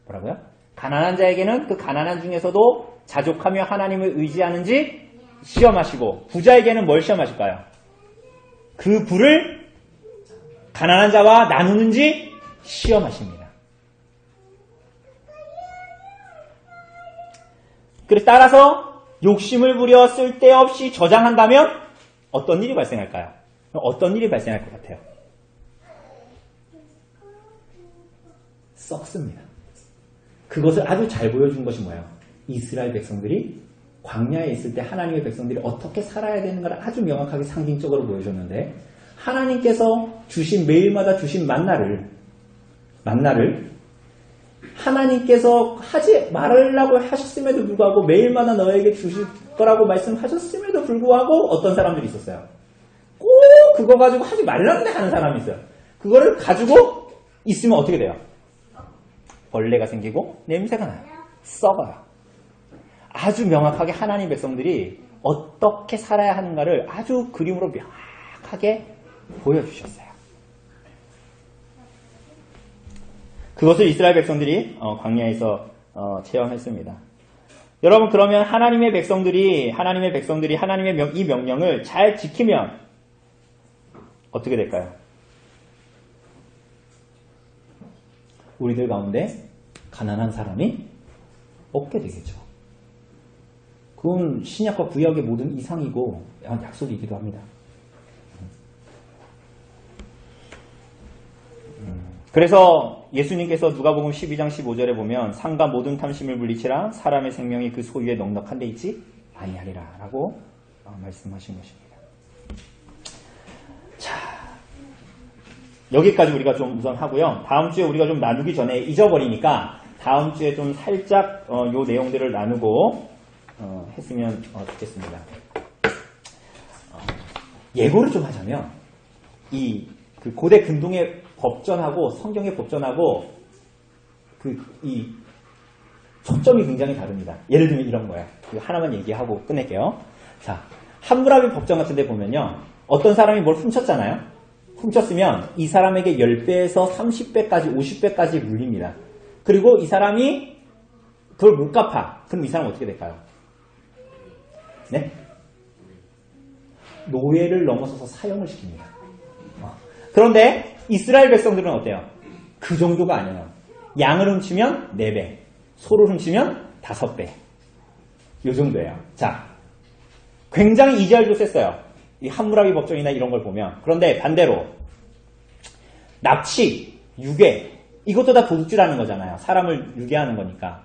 뭐라고요? 가난한 자에게는 그 가난한 중에서도 자족하며 하나님을 의지하는지 시험하시고, 부자에게는 뭘 시험하실까요? 그 부를 가난한 자와 나누는지 시험하십니다. 그래서 따라서 욕심을 부려 쓸데없이 저장한다면 어떤 일이 발생할까요? 어떤 일이 발생할 것 같아요? 썩습니다. 그것을 아주 잘 보여준 것이 뭐예요? 이스라엘 백성들이 광야에 있을 때 하나님의 백성들이 어떻게 살아야 되는가를 아주 명확하게 상징적으로 보여줬는데, 하나님께서 주신 매일마다 주신 만나를 하나님께서 하지 말으려고 하셨음에도 불구하고 매일마다 너에게 주실 거라고 말씀하셨음에도 불구하고 어떤 사람들이 있었어요. 꼭 그거 가지고 하지 말라는데 하는 사람이 있어요. 그거를 가지고 있으면 어떻게 돼요? 벌레가 생기고 냄새가 나요. 썩어요. 아주 명확하게 하나님 백성들이 어떻게 살아야 하는가를 아주 그림으로 명확하게 보여주셨어요. 그것을 이스라엘 백성들이 광야에서 체험했습니다. 여러분, 그러면 하나님의 백성들이 하나님의 이 명령을 잘 지키면 어떻게 될까요? 우리들 가운데 가난한 사람이 없게 되겠죠. 그건 신약과 구약의 모든 이상이고 약속이기도 합니다. 그래서 예수님께서 누가복음 12장 15절에 보면 상가 모든 탐심을 물리치라 사람의 생명이 그 소유에 넉넉한 데 있지 아니하리라 라고 말씀하신 것입니다. 자, 여기까지 우리가 좀 우선 하고요. 다음 주에 우리가 좀 나누기 전에 잊어버리니까 다음 주에 좀 살짝 요 내용들을 나누고 했으면 좋겠습니다. 예고를 좀 하자면 그 고대 근동의 법전하고 성경의 법전하고 이 초점이 굉장히 다릅니다. 예를 들면 이런 거예요. 하나만 얘기하고 끝낼게요. 자, 함무라비 법전 같은 데 보면요. 어떤 사람이 뭘 훔쳤잖아요. 훔쳤으면 이 사람에게 10배에서 30배까지 50배까지 물립니다. 그리고 이 사람이 그걸 못 갚아. 그럼 이 사람은 어떻게 될까요? 네? 노예를 넘어서서 사형을 시킵니다. 그런데 이스라엘 백성들은 어때요? 그 정도가 아니에요. 양을 훔치면 4배, 소를 훔치면 5배. 요 정도예요. 자, 굉장히 이지알도 셌어요. 이 함무라비 법정이나 이런 걸 보면. 그런데 반대로 납치, 유괴, 이것도 다 도둑질하는 거잖아요. 사람을 유괴하는 거니까.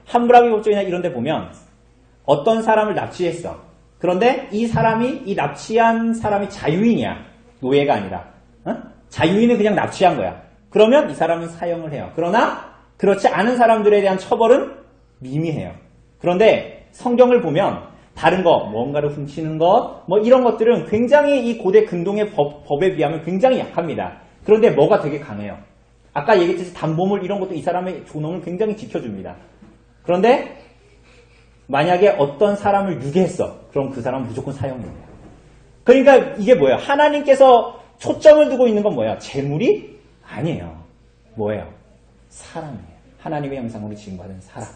함무라비 법정이나 이런 데 보면 어떤 사람을 납치했어. 그런데 이 납치한 사람이 자유인이야. 노예가 아니라. 자유인은 그냥 납치한 거야. 그러면 이 사람은 사형을 해요. 그러나 그렇지 않은 사람들에 대한 처벌은 미미해요. 그런데 성경을 보면 다른 거, 뭔가를 훔치는 것, 뭐 이런 것들은 굉장히 이 고대 근동의 법에 비하면 굉장히 약합니다. 그런데 뭐가 되게 강해요. 아까 얘기했듯이 담보물 이런 것도 이 사람의 존엄을 굉장히 지켜줍니다. 그런데 만약에 어떤 사람을 유괴했어. 그럼 그 사람은 무조건 사형입니다. 그러니까 이게 뭐예요? 하나님께서 초점을 두고 있는 건 뭐예요? 재물이 아니에요. 뭐예요? 사람이에요. 하나님의 형상으로 지음받은 사람.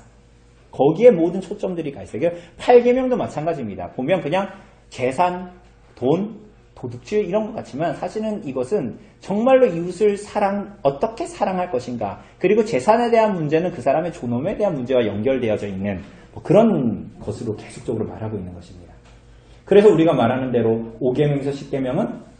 거기에 모든 초점들이 가 있어요. 8계명도 마찬가지입니다. 보면 그냥 재산, 돈, 도둑질 이런 것 같지만 사실은 이것은 정말로 이웃을 어떻게 사랑할 것인가, 그리고 재산에 대한 문제는 그 사람의 존엄에 대한 문제와 연결되어져 있는 그런 것으로 계속적으로 말하고 있는 것입니다. 그래서 우리가 말하는 대로 5계명에서 10계명은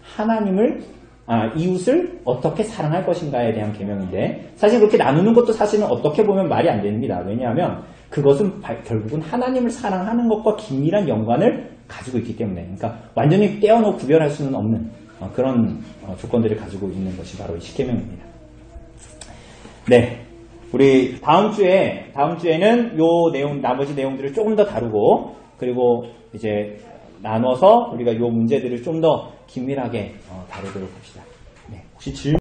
이웃을 어떻게 사랑할 것인가에 대한 계명인데, 사실 그렇게 나누는 것도 사실은 어떻게 보면 말이 안 됩니다. 왜냐하면 그것은 결국은 하나님을 사랑하는 것과 긴밀한 연관을 가지고 있기 때문에, 그러니까 완전히 떼어놓고 구별할 수는 없는 그런 조건들을 가지고 있는 것이 바로 이 10계명입니다. 네, 우리 다음 주에는 나머지 내용들을 조금 더 다루고, 그리고 이제 나눠서 우리가 이 문제들을 좀 더 긴밀하게 다루도록 합시다. 네, 혹시 질문?